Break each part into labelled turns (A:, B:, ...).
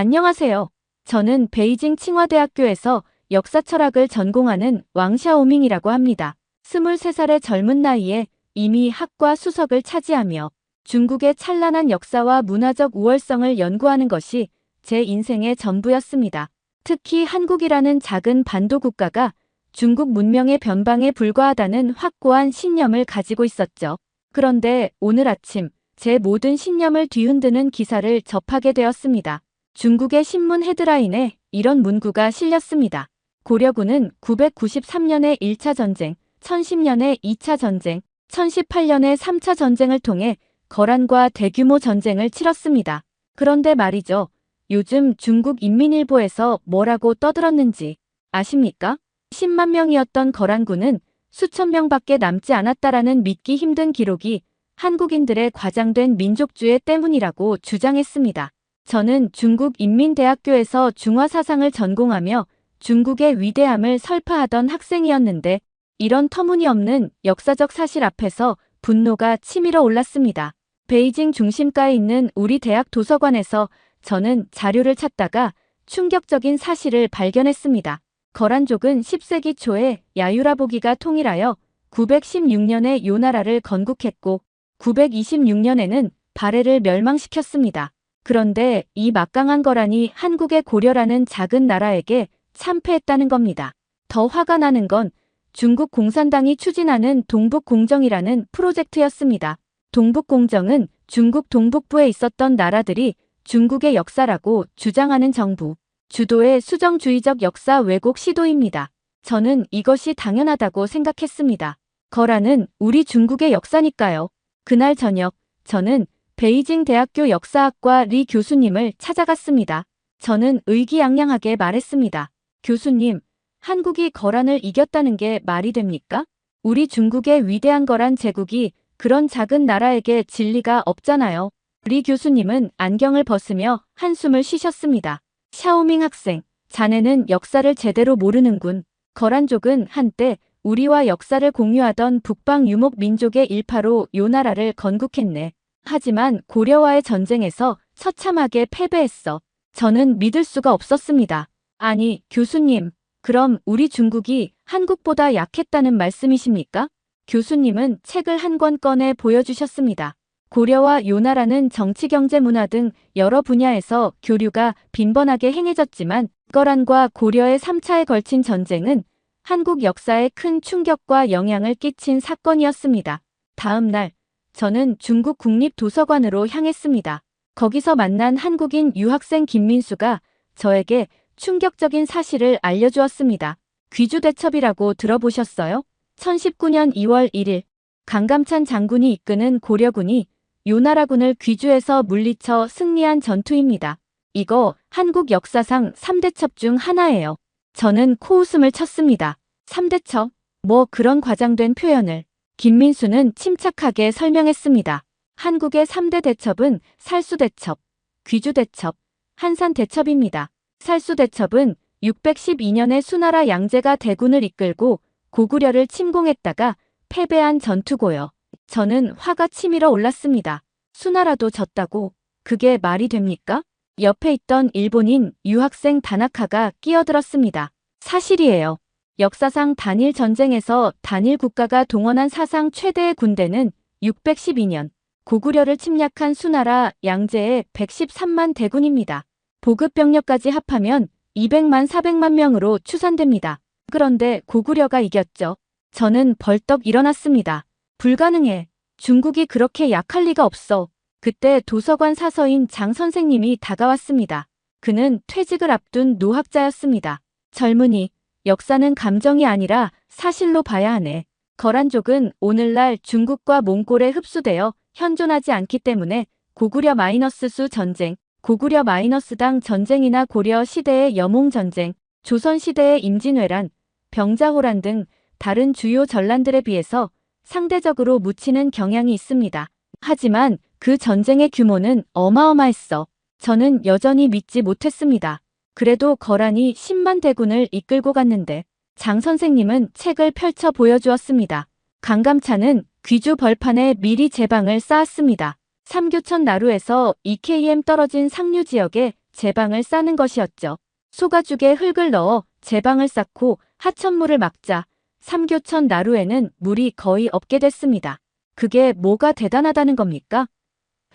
A: 안녕하세요. 저는 베이징 칭화대학교에서 역사 철학을 전공하는 왕샤오밍이라고 합니다. 23살의 젊은 나이에 이미 학과 수석을 차지하며 중국의 찬란한 역사와 문화적 우월성을 연구하는 것이 제 인생의 전부였습니다. 특히 한국이라는 작은 반도 국가가 중국 문명의 변방에 불과하다는 확고한 신념을 가지고 있었죠. 그런데 오늘 아침 제 모든 신념을 뒤흔드는 기사를 접하게 되었습니다. 중국의 신문 헤드라인에 이런 문구가 실렸습니다. 고려군은 993년의 1차 전쟁, 1010년의 2차 전쟁, 1018년의 3차 전쟁을 통해 거란과 대규모 전쟁을 치렀습니다. 그런데 말이죠. 요즘 중국 인민일보에서 뭐라고 떠들었는지 아십니까? 10만 명이었던 거란군은 수천 명밖에 남지 않았다라는 믿기 힘든 기록이 한국인들의 과장된 민족주의 때문이라고 주장했습니다. 저는 중국인민대학교에서 중화사상을 전공하며 중국의 위대함을 설파하던 학생이었는데 이런 터무니없는 역사적 사실 앞에서 분노가 치밀어 올랐습니다. 베이징 중심가에 있는 우리 대학 도서관에서 저는 자료를 찾다가 충격적인 사실을 발견했습니다. 거란족은 10세기 초에 야유라보기가 통일하여 916년에 요나라를 건국했고 926년에는 발해를 멸망시켰습니다. 그런데 이 막강한 거란이 한국의 고려라는 작은 나라에게 참패했다는 겁니다. 더 화가 나는 건 중국 공산당이 추진하는 동북공정이라는 프로젝트였습니다. 동북공정은 중국 동북부에 있었던 나라들이 중국의 역사라고 주장하는 정부 주도의 수정주의적 역사 왜곡 시도입니다. 저는 이것이 당연하다고 생각했습니다. 거란은 우리 중국의 역사니까요. 그날 저녁 저는 베이징 대학교 역사학과 리 교수님을 찾아갔습니다. 저는 의기양양하게 말했습니다. 교수님, 한국이 거란을 이겼다는 게 말이 됩니까? 우리 중국의 위대한 거란 제국이 그런 작은 나라에게 진리가 없잖아요. 리 교수님은 안경을 벗으며 한숨을 쉬셨습니다. 샤오밍 학생, 자네는 역사를 제대로 모르는군. 거란족은 한때 우리와 역사를 공유하던 북방 유목 민족의 일파로 요나라를 건국했네. 하지만 고려와의 전쟁에서 처참하게 패배했어. 저는 믿을 수가 없었습니다. 아니, 교수님, 그럼 우리 중국이 한국보다 약했다는 말씀이십니까? 교수님은 책을 한 권 꺼내 보여주셨습니다. 고려와 요나라는 정치, 경제, 문화 등 여러 분야에서 교류가 빈번하게 행해졌지만 거란과 고려의 3차에 걸친 전쟁은 한국 역사에 큰 충격과 영향을 끼친 사건이었습니다. 다음 날 저는 중국 국립도서관으로 향했습니다. 거기서 만난 한국인 유학생 김민수가 저에게 충격적인 사실을 알려주었습니다. 귀주대첩이라고 들어보셨어요? 1019년 2월 1일 강감찬 장군이 이끄는 고려군이 요나라군을 귀주에서 물리쳐 승리한 전투입니다. 이거 한국 역사상 3대첩 중 하나예요. 저는 코웃음을 쳤습니다. 3대첩? 뭐 그런 과장된 표현을. 김민수는 침착하게 설명했습니다. 한국의 3대 대첩은 살수대첩, 귀주대첩, 한산대첩입니다. 살수대첩은 612년에 수나라 양제가 대군을 이끌고 고구려를 침공했다가 패배한 전투고요. 저는 화가 치밀어 올랐습니다. 수나라도 졌다고? 그게 말이 됩니까? 옆에 있던 일본인 유학생 다나카가 끼어들었습니다. 사실이에요. 역사상 단일 전쟁에서 단일 국가가 동원한 사상 최대의 군대는 612년 고구려를 침략한 수나라 양제의 113만 대군입니다. 보급 병력까지 합하면 200만 400만 명으로 추산됩니다. 그런데 고구려가 이겼죠. 저는 벌떡 일어났습니다. 불가능해. 중국이 그렇게 약할 리가 없어. 그때 도서관 사서인 장 선생님이 다가왔습니다. 그는 퇴직을 앞둔 노학자였습니다. 젊은이, 역사는 감정이 아니라 사실로 봐야 하네. 거란족은 오늘날 중국과 몽골에 흡수되어 현존하지 않기 때문에 고구려 -수 전쟁, 고구려 -당 전쟁이나 고려 시대의 여몽전쟁, 조선 시대의 임진왜란, 병자호란 등 다른 주요 전란들에 비해서 상대적으로 묻히는 경향이 있습니다. 하지만 그 전쟁의 규모는 어마어마했어. 저는 여전히 믿지 못했습니다. 그래도 거란이 10만 대군을 이끌고 갔는데 장 선생님은 책을 펼쳐 보여주었습니다. 강감찬은 귀주 벌판에 미리 제방을 쌓았습니다. 삼교천 나루에서 2km 떨어진 상류 지역에 제방을 싸는 것이었죠. 소가죽에 흙을 넣어 제방을 쌓고 하천물을 막자 삼교천 나루에는 물이 거의 없게 됐습니다. 그게 뭐가 대단하다는 겁니까?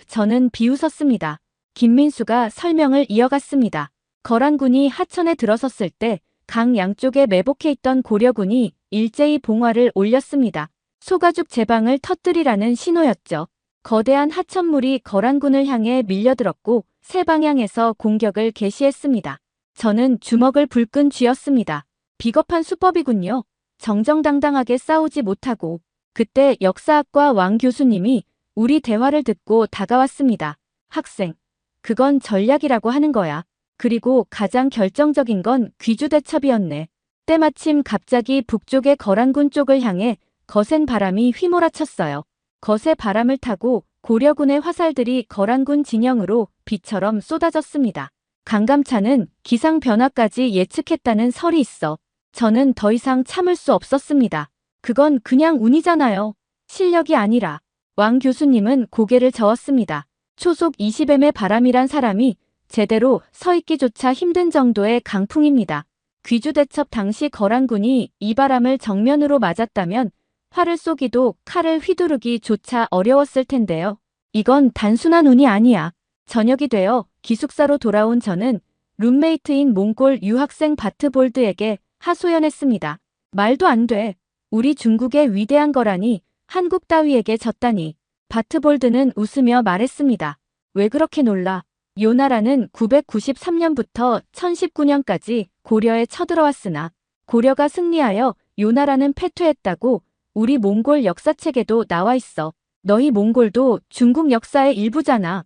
A: 저는 비웃었습니다. 김민수가 설명을 이어갔습니다. 거란군이 하천에 들어섰을 때 강 양쪽에 매복해 있던 고려군이 일제히 봉화를 올렸습니다. 소가죽 제방을 터뜨리라는 신호였죠. 거대한 하천물이 거란군을 향해 밀려들었고 세 방향에서 공격을 개시했습니다. 저는 주먹을 불끈 쥐었습니다. 비겁한 수법이군요. 정정당당하게 싸우지 못하고. 그때 역사학과 왕 교수님이 우리 대화를 듣고 다가왔습니다. 학생, 그건 전략이라고 하는 거야. 그리고 가장 결정적인 건 귀주대첩이었네. 때마침 갑자기 북쪽의 거란군 쪽을 향해 거센 바람이 휘몰아쳤어요. 거세 바람을 타고 고려군의 화살들이 거란군 진영으로 비처럼 쏟아졌습니다. 강감찬은 기상 변화까지 예측했다는 설이 있어 저는 더 이상 참을 수 없었습니다. 그건 그냥 운이잖아요. 실력이 아니라. 왕 교수님은 고개를 저었습니다. 초속 20m의 바람이란 사람이 제대로 서 있기조차 힘든 정도의 강풍입니다. 귀주대첩 당시 거란군이 이 바람을 정면으로 맞았다면 활을 쏘기도 칼을 휘두르기조차 어려웠을 텐데요. 이건 단순한 운이 아니야. 저녁이 되어 기숙사로 돌아온 저는 룸메이트인 몽골 유학생 바트볼드에게 하소연했습니다. 말도 안 돼. 우리 중국의 위대한 거란이 한국 따위에게 졌다니. 바트볼드는 웃으며 말했습니다. 왜 그렇게 놀라? 요 나라는 993년부터 1019년까지 고려에 쳐들어왔으나 고려가 승리하여 요 나라는 패퇴했다고 우리 몽골 역사책에도 나와 있어. 너희 몽골도 중국 역사의 일부잖아.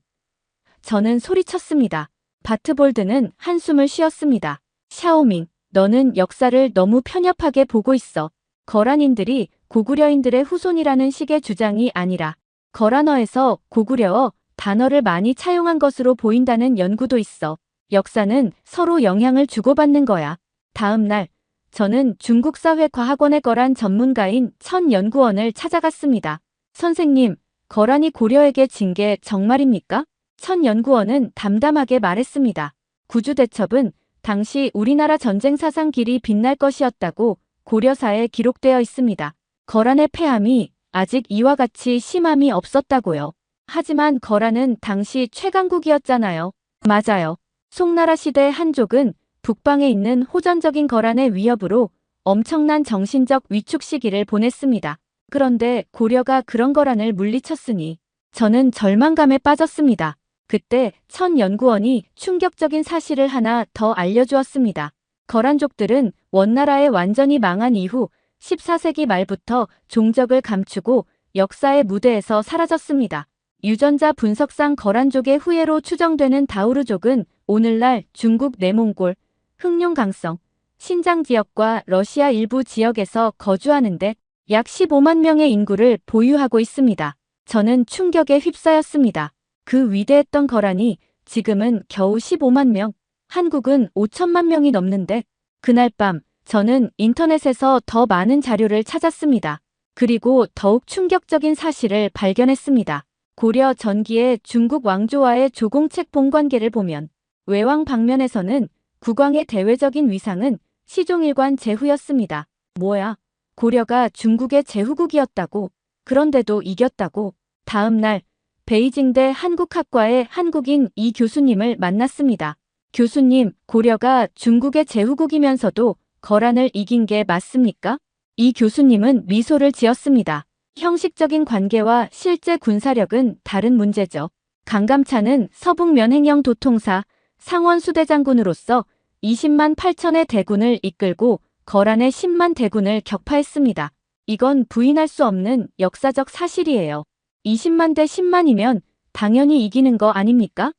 A: 저는 소리쳤습니다. 바트볼드는 한숨을 쉬었습니다. 샤오밍, 너는 역사를 너무 편협하게 보고 있어. 거란인들이 고구려인들의 후손이라는 식의 주장이 아니라 거란어에서 고구려어 단어를 많이 차용한 것으로 보인다는 연구도 있어. 역사는 서로 영향을 주고받는 거야. 다음 날 저는 중국사회과학원의 거란 전문가인 천연구원을 찾아갔습니다. 선생님, 거란이 고려에게 진 게 정말입니까? 천연구원은 담담하게 말했습니다. 구주대첩은 당시 우리나라 전쟁 사상 길이 빛날 것이었다고 고려사에 기록되어 있습니다. 거란의 패함이 아직 이와 같이 심함이 없었다고요. 하지만 거란은 당시 최강국이었잖아요. 맞아요. 송나라 시대 한족은 북방에 있는 호전적인 거란의 위협으로 엄청난 정신적 위축 시기를 보냈습니다. 그런데 고려가 그런 거란을 물리쳤으니 저는 절망감에 빠졌습니다. 그때 천연구원이 충격적인 사실을 하나 더 알려주었습니다. 거란족들은 원나라에 완전히 망한 이후 14세기 말부터 종적을 감추고 역사의 무대에서 사라졌습니다. 유전자 분석상 거란족의 후예로 추정되는 다우르족은 오늘날 중국 내몽골, 흑룡강성, 신장 지역과 러시아 일부 지역에서 거주하는데 약 15만 명의 인구를 보유하고 있습니다. 저는 충격에 휩싸였습니다. 그 위대했던 거란이 지금은 겨우 15만 명, 한국은 5천만 명이 넘는데 그날 밤 저는 인터넷에서 더 많은 자료를 찾았습니다. 그리고 더욱 충격적인 사실을 발견했습니다. 고려 전기의 중국 왕조와의 조공책 본관계를 보면 외왕 방면에서는 국왕의 대외적인 위상은 시종일관 제후였습니다. 뭐야? 고려가 중국의 제후국이었다고? 그런데도 이겼다고? 다음 날 베이징대 한국학과의 한국인 이 교수님을 만났습니다. 교수님, 고려가 중국의 제후국이면서도 거란을 이긴 게 맞습니까? 이 교수님은 미소를 지었습니다. 형식적인 관계와 실제 군사력은 다른 문제죠. 강감찬은 서북 면행영 도통사 상원수대장군으로서 20만 8천의 대군을 이끌고 거란의 10만 대군을 격파했습니다. 이건 부인할 수 없는 역사적 사실이에요. 20만 대 10만이면 당연히 이기는 거 아닙니까?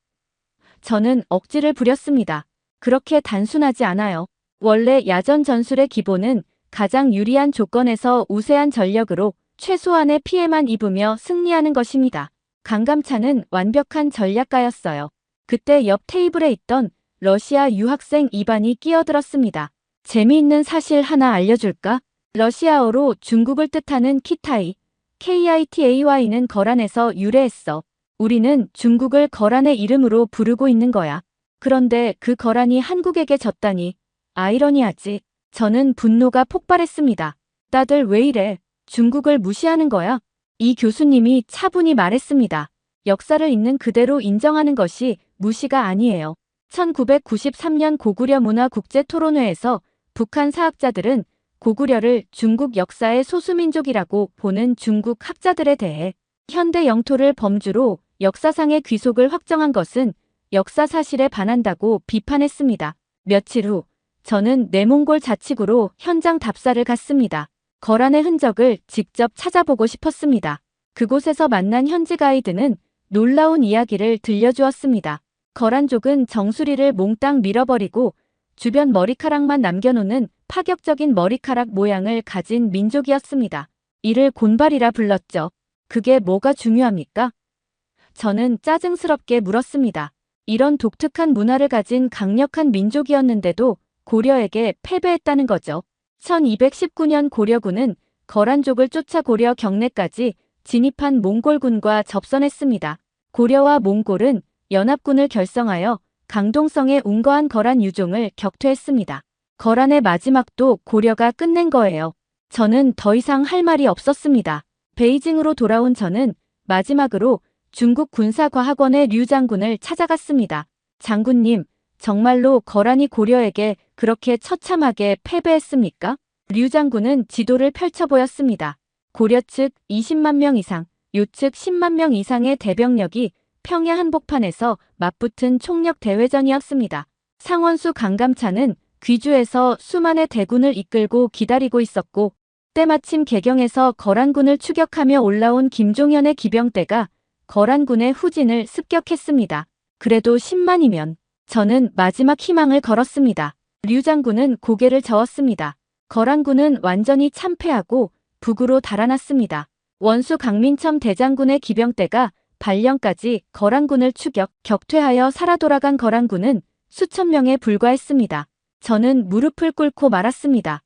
A: 저는 억지를 부렸습니다. 그렇게 단순하지 않아요. 원래 야전 전술의 기본은 가장 유리한 조건에서 우세한 전력으로 최소한의 피해만 입으며 승리하는 것입니다. 강감찬은 완벽한 전략가였어요. 그때 옆 테이블에 있던 러시아 유학생 이반이 끼어들었습니다. 재미있는 사실 하나 알려줄까? 러시아어로 중국을 뜻하는 키타이, KITAY는 거란에서 유래했어. 우리는 중국을 거란의 이름으로 부르고 있는 거야. 그런데 그 거란이 한국에게 졌다니. 아이러니하지. 저는 분노가 폭발했습니다. 다들 왜 이래? 중국을 무시하는 거야? 이 교수님이 차분히 말했습니다. 역사를 있는 그대로 인정하는 것이 무시가 아니에요. 1993년 고구려 문화국제토론회에서 북한 사학자들은 고구려를 중국 역사의 소수민족이라고 보는 중국 학자들에 대해 현대 영토를 범주로 역사상의 귀속을 확정한 것은 역사 사실에 반한다고 비판했습니다. 며칠 후 저는 내몽골 자치구로 현장 답사를 갔습니다. 거란의 흔적을 직접 찾아보고 싶었습니다. 그곳에서 만난 현지 가이드는 놀라운 이야기를 들려주었습니다. 거란족은 정수리를 몽땅 밀어버리고 주변 머리카락만 남겨놓는 파격적인 머리카락 모양을 가진 민족이었습니다. 이를 곤발이라 불렀죠. 그게 뭐가 중요합니까? 저는 짜증스럽게 물었습니다. 이런 독특한 문화를 가진 강력한 민족이었는데도 고려에게 패배했다는 거죠. 1219년 고려군은 거란족을 쫓아 고려 경내까지 진입한 몽골군과 접선했습니다. 고려와 몽골은 연합군을 결성하여 강동성에 운거한 거란 유종을 격퇴했습니다. 거란의 마지막도 고려가 끝낸 거예요. 저는 더 이상 할 말이 없었습니다. 베이징으로 돌아온 저는 마지막으로 중국 군사과학원의 류 장군을 찾아갔습니다. 장군님, 정말로 거란이 고려에게 그렇게 처참하게 패배했습니까? 류 장군은 지도를 펼쳐 보였습니다. 고려 측 20만 명 이상, 요 측 10만 명 이상의 대병력이 평야 한복판에서 맞붙은 총력 대회전이었습니다. 상원수 강감찬은 귀주에서 수만의 대군을 이끌고 기다리고 있었고 때마침 개경에서 거란군을 추격하며 올라온 김종현의 기병대가 거란군의 후진을 습격했습니다. 그래도 10만이면 저는 마지막 희망을 걸었습니다. 류 장군은 고개를 저었습니다. 거란군은 완전히 참패하고 북으로 달아났습니다. 원수 강민첨 대장군의 기병대가 발령까지 거란군을 격퇴하여 살아 돌아간 거란군은 수천 명에 불과했습니다. 저는 무릎을 꿇고 말았습니다.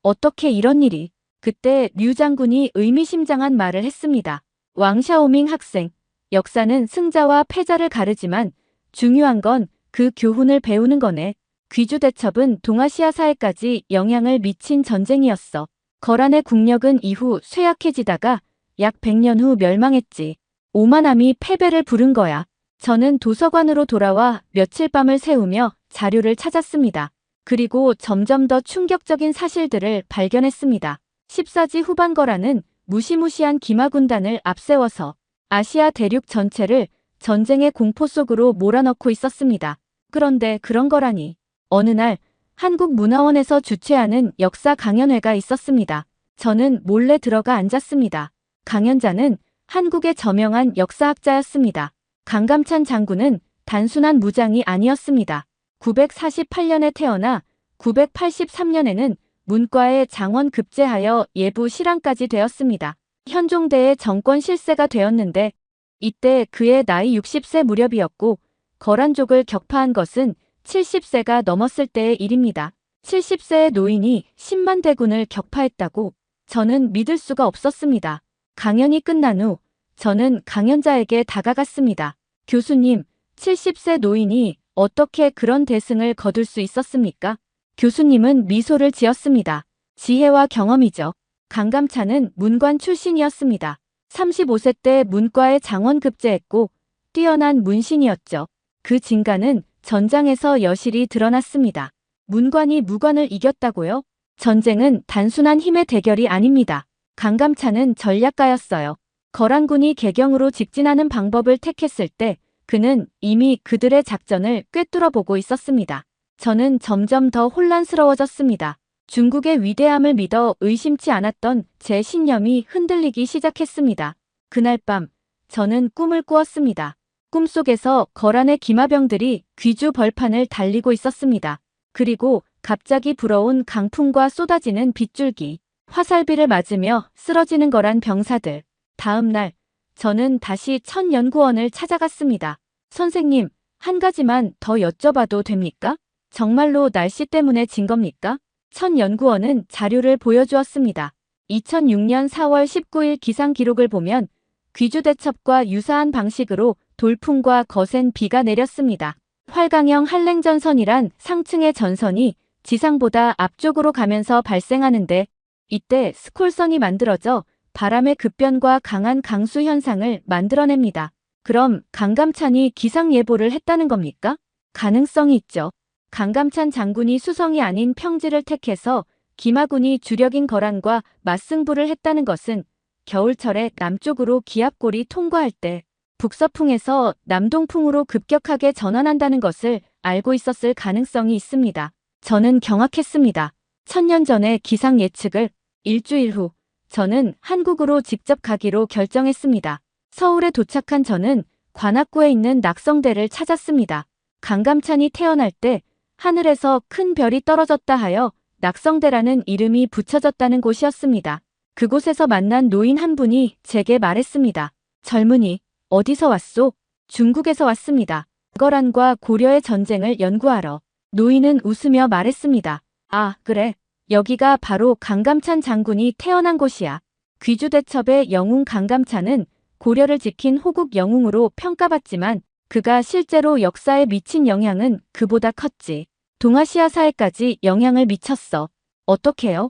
A: 어떻게 이런 일이? 그때 류 장군이 의미심장한 말을 했습니다. 왕샤오밍 학생, 역사는 승자와 패자를 가르지만 중요한 건 그 교훈을 배우는 거네. 귀주 대첩은 동아시아 사회까지 영향을 미친 전쟁이었어. 거란의 국력은 이후 쇠약해지다가 약 100년 후 멸망했지. 오만함이 패배를 부른 거야. 저는 도서관으로 돌아와 며칠 밤을 새우며 자료를 찾았습니다. 그리고 점점 더 충격적인 사실들을 발견했습니다. 14지 후반 거란은 무시무시한 기마군단을 앞세워서 아시아 대륙 전체를 전쟁의 공포 속으로 몰아넣고 있었습니다. 그런데 그런 거라니. 어느 날 한국문화원에서 주최하는 역사 강연회가 있었습니다. 저는 몰래 들어가 앉았습니다. 강연자는 한국의 저명한 역사학자였습니다. 강감찬 장군은 단순한 무장이 아니었습니다. 948년에 태어나 983년에는 문과에 장원 급제하여 예부 실황까지 되었습니다. 현종대의 정권 실세가 되었는데 이때 그의 나이 60세 무렵이었고 거란족을 격파한 것은 70세가 넘었을 때의 일입니다. 70세의 노인이 10만 대군을 격파했다고 저는 믿을 수가 없었습니다. 강연이 끝난 후 저는 강연자에게 다가갔습니다. 교수님, 70세 노인이 어떻게 그런 대승을 거둘 수 있었습니까? 교수님은 미소를 지었습니다. 지혜와 경험이죠. 강감찬은 문관 출신이었습니다. 35세 때 문과에 장원 급제했고 뛰어난 문신이었죠. 그 진가는 전장에서 여실히 드러났습니다. 문관이 무관을 이겼다고요? 전쟁은 단순한 힘의 대결이 아닙니다. 강감찬은 전략가였어요. 거란군이 개경으로 직진하는 방법을 택했을 때 그는 이미 그들의 작전을 꿰뚫어 보고 있었습니다. 저는 점점 더 혼란스러워졌습니다. 중국의 위대함을 믿어 의심치 않았던 제 신념이 흔들리기 시작했습니다. 그날 밤 저는 꿈을 꾸었습니다. 꿈속에서 거란의 기마병들이 귀주 벌판을 달리고 있었습니다. 그리고 갑자기 불어온 강풍과 쏟아지는 빗줄기, 화살비를 맞으며 쓰러지는 거란 병사들. 다음 날 저는 다시 천연구원을 찾아갔습니다. 선생님, 한 가지만 더 여쭤봐도 됩니까? 정말로 날씨 때문에 진 겁니까? 천연구원은 자료를 보여주었습니다. 2006년 4월 19일 기상 기록을 보면 귀주 대첩과 유사한 방식으로 돌풍과 거센 비가 내렸습니다. 활강형 한랭전선이란 상층의 전선이 지상보다 앞쪽으로 가면서 발생하는데, 이때 스콜선이 만들어져 바람의 급변과 강한 강수 현상을 만들어냅니다. 그럼 강감찬이 기상예보를 했다는 겁니까? 가능성이 있죠. 강감찬 장군이 수성이 아닌 평지를 택해서 김하군이 주력인 거란과 맞승부를 했다는 것은 겨울철에 남쪽으로 기압골이 통과할 때 북서풍에서 남동풍으로 급격하게 전환한다는 것을 알고 있었을 가능성이 있습니다. 저는 경악했습니다. 1000년 전의 기상 예측을 일주일 후 저는 한국으로 직접 가기로 결정했습니다. 서울에 도착한 저는 관악구에 있는 낙성대를 찾았습니다. 강감찬이 태어날 때 하늘에서 큰 별이 떨어졌다 하여 낙성대라는 이름이 붙여졌다는 곳이었습니다. 그곳에서 만난 노인 한 분이 제게 말했습니다. 젊은이, 어디서 왔소? 중국에서 왔습니다. 거란과 고려의 전쟁을 연구하러. 노인은 웃으며 말했습니다. 아, 그래. 여기가 바로 강감찬 장군이 태어난 곳이야. 귀주대첩의 영웅 강감찬은 고려를 지킨 호국 영웅으로 평가받지만 그가 실제로 역사에 미친 영향은 그보다 컸지. 동아시아사에까지 영향을 미쳤어. 어떻게요?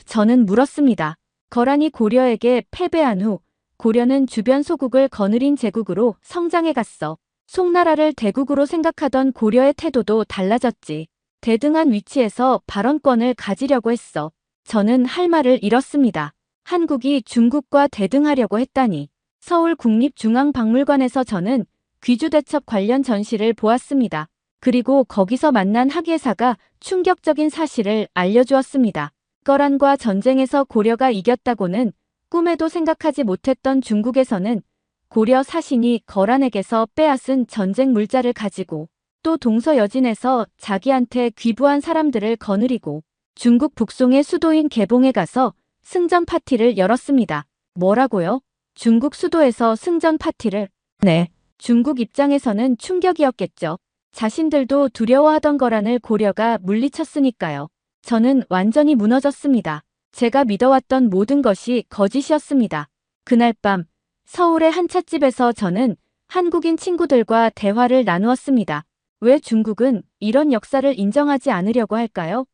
A: 저는 물었습니다. 거란이 고려에게 패배한 후 고려는 주변 소국을 거느린 제국으로 성장해갔어. 송나라를 대국으로 생각하던 고려의 태도도 달라졌지. 대등한 위치에서 발언권을 가지려고 했어. 저는 할 말을 잃었습니다. 한국이 중국과 대등하려고 했다니. 서울 국립중앙박물관에서 저는 귀주대첩 관련 전시를 보았습니다. 그리고 거기서 만난 학예사가 충격적인 사실을 알려주었습니다. 거란과 전쟁에서 고려가 이겼다고는 꿈에도 생각하지 못했던 중국에서는 고려 사신이 거란에게서 빼앗은 전쟁 물자를 가지고 또 동서여진에서 자기한테 귀부한 사람들을 거느리고 중국 북송의 수도인 개봉에 가서 승전 파티를 열었습니다. 뭐라고요? 중국 수도에서 승전 파티를? 네. 중국 입장에서는 충격이었겠죠. 자신들도 두려워하던 거란을 고려가 물리쳤으니까요. 저는 완전히 무너졌습니다. 제가 믿어왔던 모든 것이 거짓이었습니다. 그날 밤 서울의 한 찻집에서 저는 한국인 친구들과 대화를 나누었습니다. 왜 중국은 이런 역사를 인정하지 않으려고 할까요?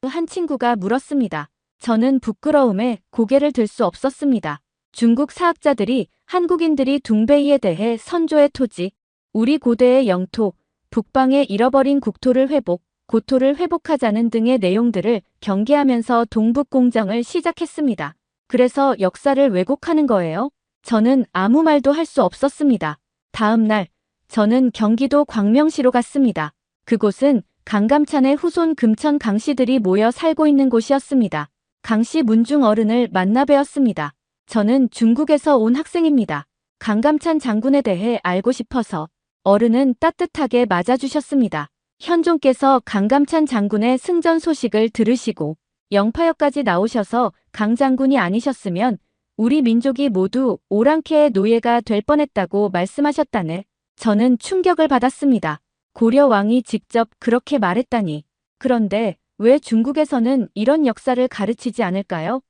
A: 한 친구가 물었습니다. 저는 부끄러움에 고개를 들 수 없었습니다. 중국 사학자들이 한국인들이 둥베이에 대해 선조의 토지, 우리 고대의 영토, 북방의 잃어버린 국토를 회복, 고토를 회복하자는 등의 내용들을 경계하면서 동북공정을 시작했습니다. 그래서 역사를 왜곡하는 거예요? 저는 아무 말도 할 수 없었습니다. 다음 날, 저는 경기도 광명시로 갔습니다. 그곳은 강감찬의 후손 금천 강씨들이 모여 살고 있는 곳이었습니다. 강씨 문중 어른을 만나 뵈었습니다. 저는 중국에서 온 학생입니다. 강감찬 장군에 대해 알고 싶어서. 어른은 따뜻하게 맞아주셨습니다. 현종께서 강감찬 장군의 승전 소식을 들으시고 영파역까지 나오셔서 강 장군이 아니셨으면 우리 민족이 모두 오랑캐의 노예가 될 뻔했다고 말씀하셨다네. 저는 충격을 받았습니다. 고려 왕이 직접 그렇게 말했다니. 그런데 왜 중국에서는 이런 역사를 가르치지 않을까요?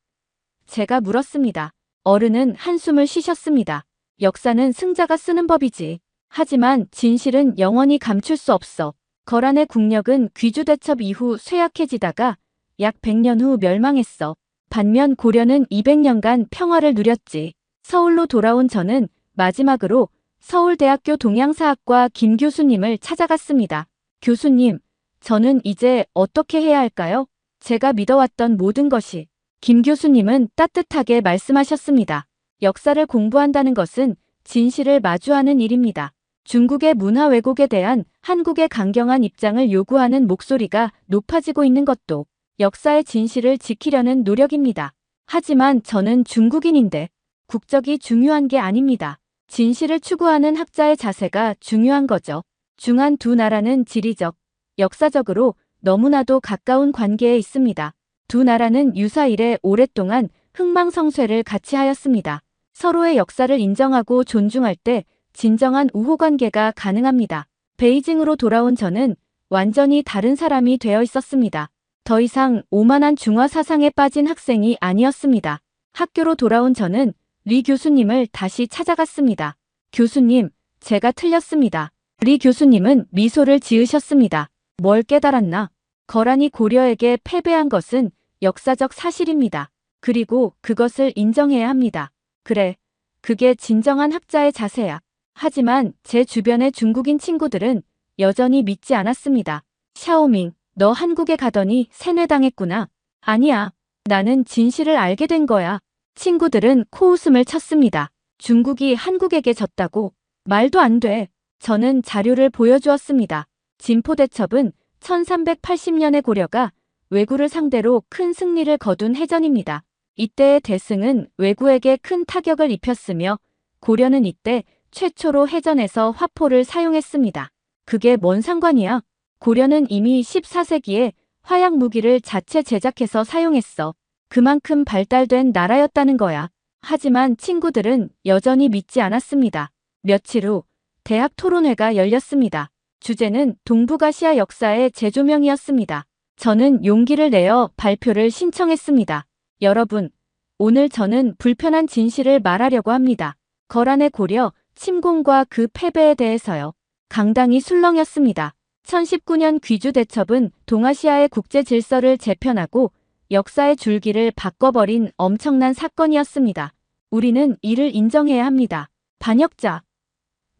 A: 제가 물었습니다. 어른은 한숨을 쉬셨습니다. 역사는 승자가 쓰는 법이지. 하지만 진실은 영원히 감출 수 없어. 거란의 국력은 귀주대첩 이후 쇠약해지다가 약 100년 후 멸망했어. 반면 고려는 200년간 평화를 누렸지. 서울로 돌아온 저는 마지막으로 서울대학교 동양사학과 김 교수님을 찾아갔습니다. 교수님, 저는 이제 어떻게 해야 할까요? 제가 믿어왔던 모든 것이. 김 교수님은 따뜻하게 말씀하셨습니다. 역사를 공부한다는 것은 진실을 마주하는 일입니다. 중국의 문화 왜곡에 대한 한국의 강경한 입장을 요구하는 목소리가 높아지고 있는 것도 역사의 진실을 지키려는 노력입니다. 하지만 저는 중국인인데 국적이 중요한 게 아닙니다. 진실을 추구하는 학자의 자세가 중요한 거죠. 중한 두 나라는 지리적, 역사적으로 너무나도 가까운 관계에 있습니다. 두 나라는 유사일에 오랫동안 흥망성쇠를 같이 하였습니다. 서로의 역사를 인정하고 존중할 때 진정한 우호관계가 가능합니다. 베이징으로 돌아온 저는 완전히 다른 사람이 되어 있었습니다. 더 이상 오만한 중화 사상에 빠진 학생이 아니었습니다. 학교로 돌아온 저는 리 교수님을 다시 찾아갔습니다. 교수님, 제가 틀렸습니다. 우리 교수님은 미소를 지으셨습니다. 뭘 깨달았나? 거란이 고려에게 패배한 것은 역사적 사실입니다. 그리고 그것을 인정해야 합니다. 그래, 그게 진정한 학자의 자세야. 하지만 제 주변의 중국인 친구들은 여전히 믿지 않았습니다. 샤오밍, 너 한국에 가더니 세뇌당했구나. 아니야, 나는 진실을 알게 된 거야. 친구들은 코웃음을 쳤습니다. 중국이 한국에게 졌다고? 말도 안 돼. 저는 자료를 보여주었습니다. 진포대첩은 1380년의 고려가 왜구를 상대로 큰 승리를 거둔 해전입니다. 이때의 대승은 왜구에게 큰 타격을 입혔으며 고려는 이때 최초로 해전에서 화포를 사용했습니다. 그게 뭔 상관이야? 고려는 이미 14세기에 화약 무기를 자체 제작해서 사용했어. 그만큼 발달된 나라였다는 거야. 하지만 친구들은 여전히 믿지 않았습니다. 며칠 후 대학 토론회가 열렸습니다. 주제는 동북아시아 역사의 재조명이었습니다. 저는 용기를 내어 발표를 신청했습니다. 여러분, 오늘 저는 불편한 진실을 말하려고 합니다. 거란의 고려, 침공과 그 패배에 대해서요. 강당이 술렁였습니다. 1019년 귀주대첩은 동아시아의 국제 질서를 재편하고 역사의 줄기를 바꿔버린 엄청난 사건이었습니다. 우리는 이를 인정해야 합니다. 반역자.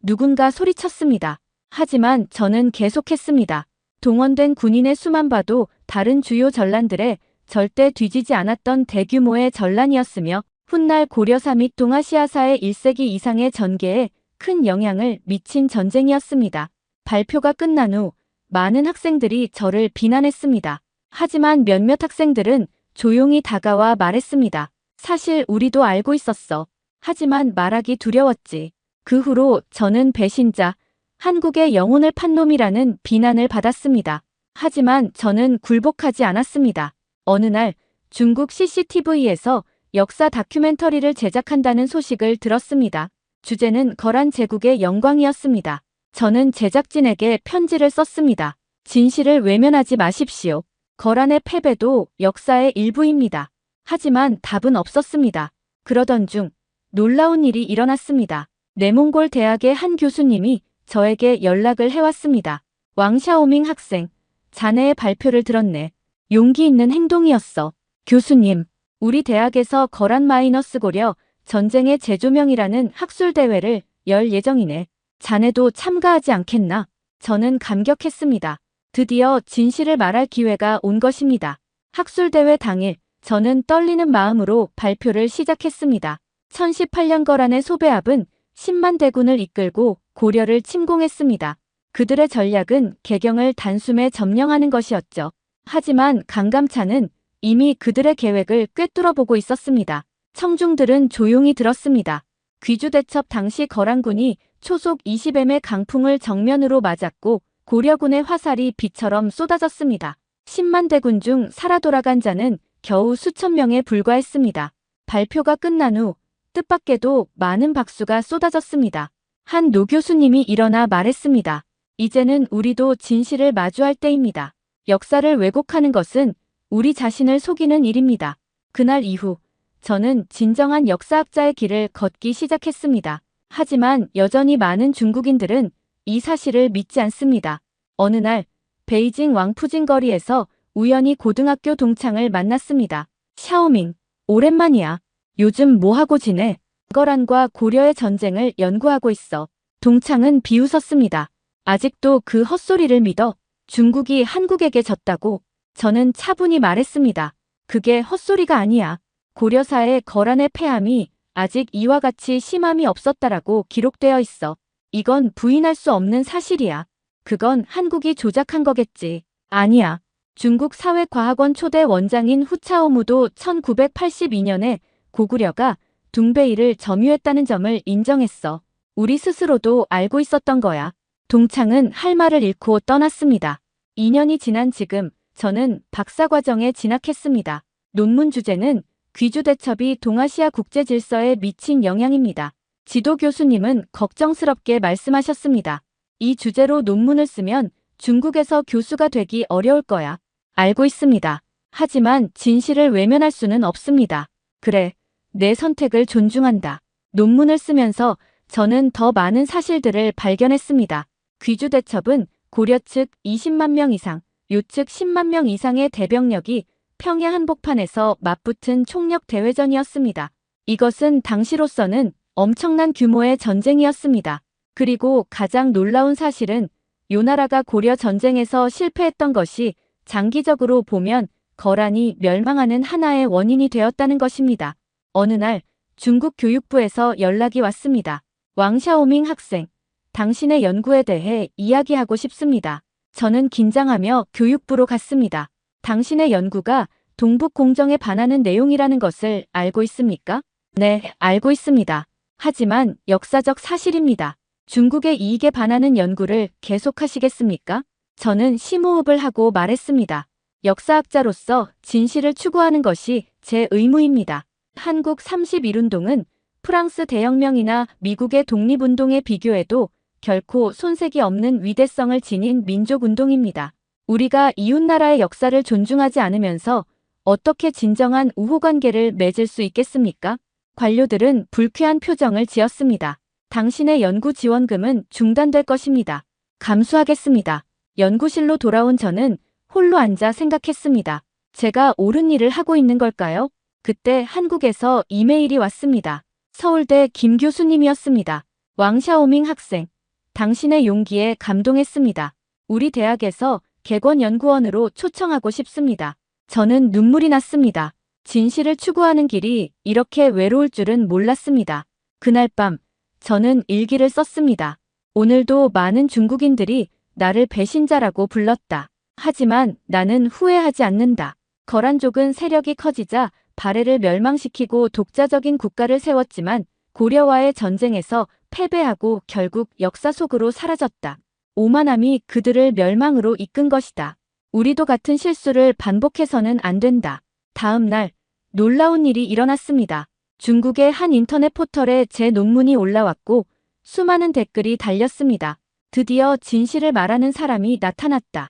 A: 누군가 소리쳤습니다. 하지만 저는 계속했습니다. 동원된 군인의 수만 봐도 다른 주요 전란들에 절대 뒤지지 않았던 대규모의 전란이었으며 훗날 고려사 및 동아시아사의 1세기 이상의 전개에 큰 영향을 미친 전쟁이었습니다. 발표가 끝난 후 많은 학생들이 저를 비난했습니다. 하지만 몇몇 학생들은 조용히 다가와 말했습니다. 사실 우리도 알고 있었어. 하지만 말하기 두려웠지. 그 후로 저는 배신자, 한국의 영혼을 판 놈이라는 비난을 받았습니다. 하지만 저는 굴복하지 않았습니다. 어느 날 중국 CCTV에서 역사 다큐멘터리를 제작한다는 소식을 들었습니다. 주제는 거란 제국의 영광이었습니다. 저는 제작진에게 편지를 썼습니다. 진실을 외면하지 마십시오. 거란의 패배도 역사의 일부입니다. 하지만 답은 없었습니다. 그러던 중 놀라운 일이 일어났습니다. 내몽골 대학의 한 교수님이 저에게 연락을 해왔습니다. 왕샤오밍 학생, 자네의 발표를 들었네. 용기 있는 행동이었어. 교수님, 우리 대학에서 거란 마이너스 고려 전쟁의 재조명이라는 학술대회를 열 예정이네. 자네도 참가하지 않겠나? 저는 감격했습니다. 드디어 진실을 말할 기회가 온 것입니다. 학술대회 당일, 저는 떨리는 마음으로 발표를 시작했습니다. 1018년 거란의 소배합은 10만 대군을 이끌고 고려를 침공했습니다. 그들의 전략은 개경을 단숨에 점령하는 것이었죠. 하지만 강감찬은 이미 그들의 계획을 꿰뚫어보고 있었습니다. 청중들은 조용히 들었습니다. 귀주대첩 당시 거란군이 초속 20m의 강풍을 정면으로 맞았고 고려군의 화살이 비처럼 쏟아졌습니다. 10만 대군 중 살아 돌아간 자는 겨우 수천 명에 불과했습니다. 발표가 끝난 후 뜻밖에도 많은 박수가 쏟아졌습니다. 한 노 교수님이 일어나 말했습니다. 이제는 우리도 진실을 마주할 때입니다. 역사를 왜곡하는 것은 우리 자신을 속이는 일입니다. 그날 이후 저는 진정한 역사학자의 길을 걷기 시작했습니다. 하지만 여전히 많은 중국인들은 이 사실을 믿지 않습니다. 어느 날 베이징 왕푸진 거리에서 우연히 고등학교 동창을 만났습니다. 샤오밍, 오랜만이야. 요즘 뭐하고 지내? 거란과 고려의 전쟁을 연구하고 있어. 동창은 비웃었습니다. 아직도 그 헛소리를 믿어? 중국이 한국에게 졌다고? 저는 차분히 말했습니다. 그게 헛소리가 아니야. 고려사의 거란의 패함이 아직 이와 같이 심함이 없었다라고 기록되어 있어. 이건 부인할 수 없는 사실이야. 그건 한국이 조작한 거겠지. 아니야. 중국 사회과학원 초대 원장인 후차오무도 1982년에 고구려가 둥베이를 점유했다는 점을 인정했어. 우리 스스로도 알고 있었던 거야. 동창은 할 말을 잃고 떠났습니다. 2년이 지난 지금 저는 박사과정에 진학했습니다. 논문 주제는 귀주대첩이 동아시아 국제 질서에 미친 영향입니다. 지도 교수님은 걱정스럽게 말씀하셨습니다. 이 주제로 논문을 쓰면 중국에서 교수가 되기 어려울 거야. 알고 있습니다. 하지만 진실을 외면할 수는 없습니다. 그래, 내 선택을 존중한다. 논문을 쓰면서 저는 더 많은 사실들을 발견했습니다. 귀주대첩은 고려 측 20만 명 이상, 요 측 10만 명 이상의 대병력이 평야 한복판에서 맞붙은 총력 대회전이었습니다. 이것은 당시로서는 엄청난 규모의 전쟁이었습니다. 그리고 가장 놀라운 사실은 요 나라가 고려 전쟁에서 실패했던 것이 장기적으로 보면 거란이 멸망하는 하나의 원인이 되었다는 것입니다. 어느 날 중국 교육부에서 연락이 왔습니다. 왕샤오밍 학생, 당신의 연구에 대해 이야기하고 싶습니다. 저는 긴장하며 교육부로 갔습니다. 당신의 연구가 동북 공정에 반하는 내용이라는 것을 알고 있습니까? 네, 알고 있습니다. 하지만 역사적 사실입니다. 중국의 이익에 반하는 연구를 계속하시겠습니까? 저는 심호흡을 하고 말했습니다. 역사학자로서 진실을 추구하는 것이 제 의무입니다. 한국 31운동은 프랑스 대혁명이나 미국의 독립운동에 비교해도 결코 손색이 없는 위대성을 지닌 민족운동입니다. 우리가 이웃나라의 역사를 존중하지 않으면서 어떻게 진정한 우호관계를 맺을 수 있겠습니까? 관료들은 불쾌한 표정을 지었습니다. 당신의 연구 지원금은 중단될 것입니다. 감수하겠습니다. 연구실로 돌아온 저는 홀로 앉아 생각했습니다. 제가 옳은 일을 하고 있는 걸까요? 그때 한국에서 이메일이 왔습니다. 서울대 김 교수님이었습니다. 왕샤오밍 학생, 당신의 용기에 감동했습니다. 우리 대학에서 객원연구원으로 초청하고 싶습니다. 저는 눈물이 났습니다. 진실을 추구하는 길이 이렇게 외로울 줄은 몰랐습니다. 그날 밤 저는 일기를 썼습니다. 오늘도 많은 중국인들이 나를 배신자라고 불렀다. 하지만 나는 후회하지 않는다. 거란족은 세력이 커지자 발해를 멸망시키고 독자적인 국가를 세웠지만 고려와의 전쟁에서 패배하고 결국 역사 속으로 사라졌다. 오만함이 그들을 멸망으로 이끈 것이다. 우리도 같은 실수를 반복해서는 안 된다. 다음 날 놀라운 일이 일어났습니다. 중국의 한 인터넷 포털에 제 논문이 올라왔고 수많은 댓글이 달렸습니다. 드디어 진실을 말하는 사람이 나타났다.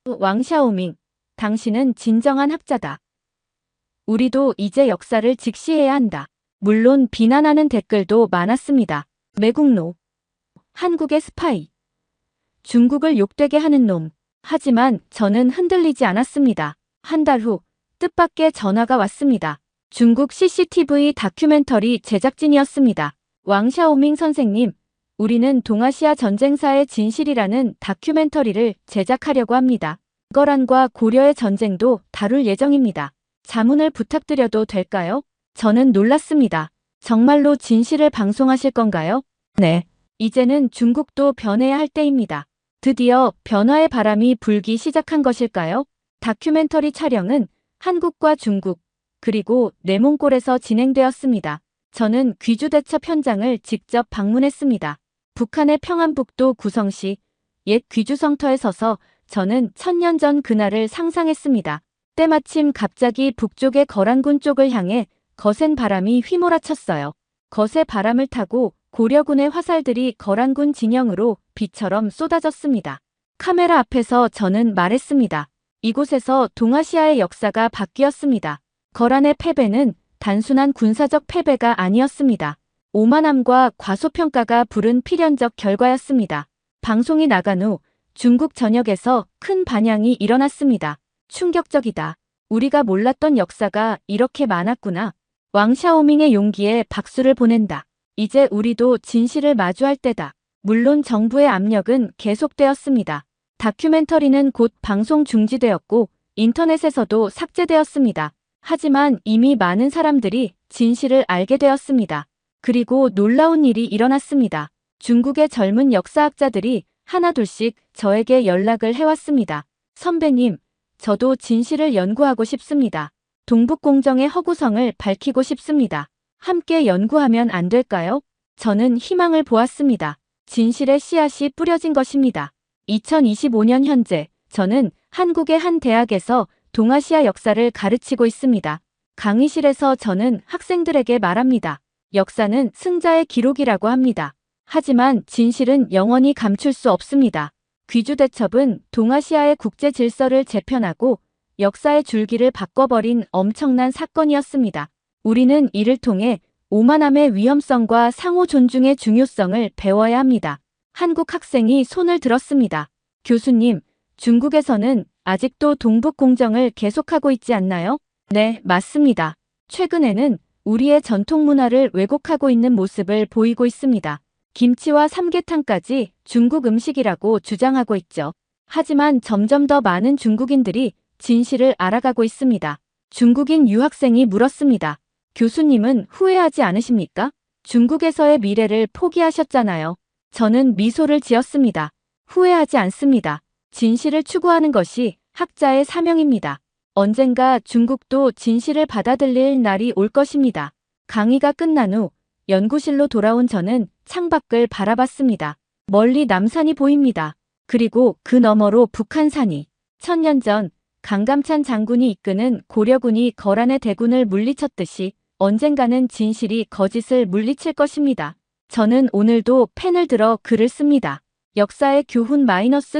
A: 왕샤오밍, 당신은 진정한 학자다. 우리도 이제 역사를 직시해야 한다. 물론 비난하는 댓글도 많았습니다. 매국노, 한국의 스파이, 중국을 욕되게 하는 놈. 하지만 저는 흔들리지 않았습니다. 한 달 후 뜻밖의 전화가 왔습니다. 중국 CCTV 다큐멘터리 제작진이었습니다. 왕샤오밍 선생님, 우리는 동아시아 전쟁사의 진실이라는 다큐멘터리를 제작하려고 합니다. 거란과 고려의 전쟁도 다룰 예정입니다. 자문을 부탁드려도 될까요? 저는 놀랐습니다. 정말로 진실을 방송하실 건가요? 네. 이제는 중국도 변해야 할 때입니다. 드디어 변화의 바람이 불기 시작한 것일까요? 다큐멘터리 촬영은 한국과 중국, 그리고 내몽골에서 진행되었습니다. 저는 귀주대첩 현장을 직접 방문했습니다. 북한의 평안북도 구성시 옛 귀주성터에 서서 저는 1000년 전 그날을 상상했습니다. 때마침 갑자기 북쪽의 거란군 쪽을 향해 거센 바람이 휘몰아쳤어요. 거세 바람을 타고 고려군의 화살들이 거란군 진영으로 비처럼 쏟아졌습니다. 카메라 앞에서 저는 말했습니다. 이곳에서 동아시아의 역사가 바뀌었습니다. 거란의 패배는 단순한 군사적 패배가 아니었습니다. 오만함과 과소평가가 부른 필연적 결과였습니다. 방송이 나간 후 중국 전역에서 큰 반향이 일어났습니다. 충격적이다. 우리가 몰랐던 역사가 이렇게 많았구나. 왕샤오밍의 용기에 박수를 보낸다. 이제 우리도 진실을 마주할 때다. 물론 정부의 압력은 계속되었습니다. 다큐멘터리는 곧 방송 중지되었고 인터넷에서도 삭제되었습니다. 하지만 이미 많은 사람들이 진실을 알게 되었습니다. 그리고 놀라운 일이 일어났습니다. 중국의 젊은 역사학자들이 하나둘씩 저에게 연락을 해왔습니다. 선배님, 저도 진실을 연구하고 싶습니다. 동북공정의 허구성을 밝히고 싶습니다. 함께 연구하면 안 될까요? 저는 희망을 보았습니다. 진실의 씨앗이 뿌려진 것입니다. 2025년 현재 저는 한국의 한 대학에서 동아시아 역사를 가르치고 있습니다. 강의실에서 저는 학생들에게 말합니다. 역사는 승자의 기록이라고 합니다. 하지만 진실은 영원히 감출 수 없습니다. 귀주대첩은 동아시아의 국제 질서를 재편하고 역사의 줄기를 바꿔버린 엄청난 사건이었습니다. 우리는 이를 통해 오만함의 위험성과 상호 존중의 중요성을 배워야 합니다. 한국 학생이 손을 들었습니다. 교수님, 중국에서는 아직도 동북공정을 계속하고 있지 않나요? 네, 맞습니다. 최근에는 우리의 전통 문화를 왜곡하고 있는 모습을 보이고 있습니다. 김치와 삼계탕까지 중국 음식이라고 주장하고 있죠. 하지만 점점 더 많은 중국인들이 진실을 알아가고 있습니다. 중국인 유학생이 물었습니다. 교수님은 후회하지 않으십니까? 중국에서의 미래를 포기하셨잖아요. 저는 미소를 지었습니다. 후회하지 않습니다. 진실을 추구하는 것이 학자의 사명입니다. 언젠가 중국도 진실을 받아들일 날이 올 것입니다. 강의가 끝난 후 연구실로 돌아온 저는 창밖을 바라봤습니다. 멀리 남산이 보입니다. 그리고 그 너머로 북한산이. 1000년 전 강감찬 장군이 이끄는 고려군이 거란의 대군을 물리쳤듯이 언젠가는 진실이 거짓을 물리칠 것입니다. 저는 오늘도 펜을 들어 글을 씁니다. 역사의 교훈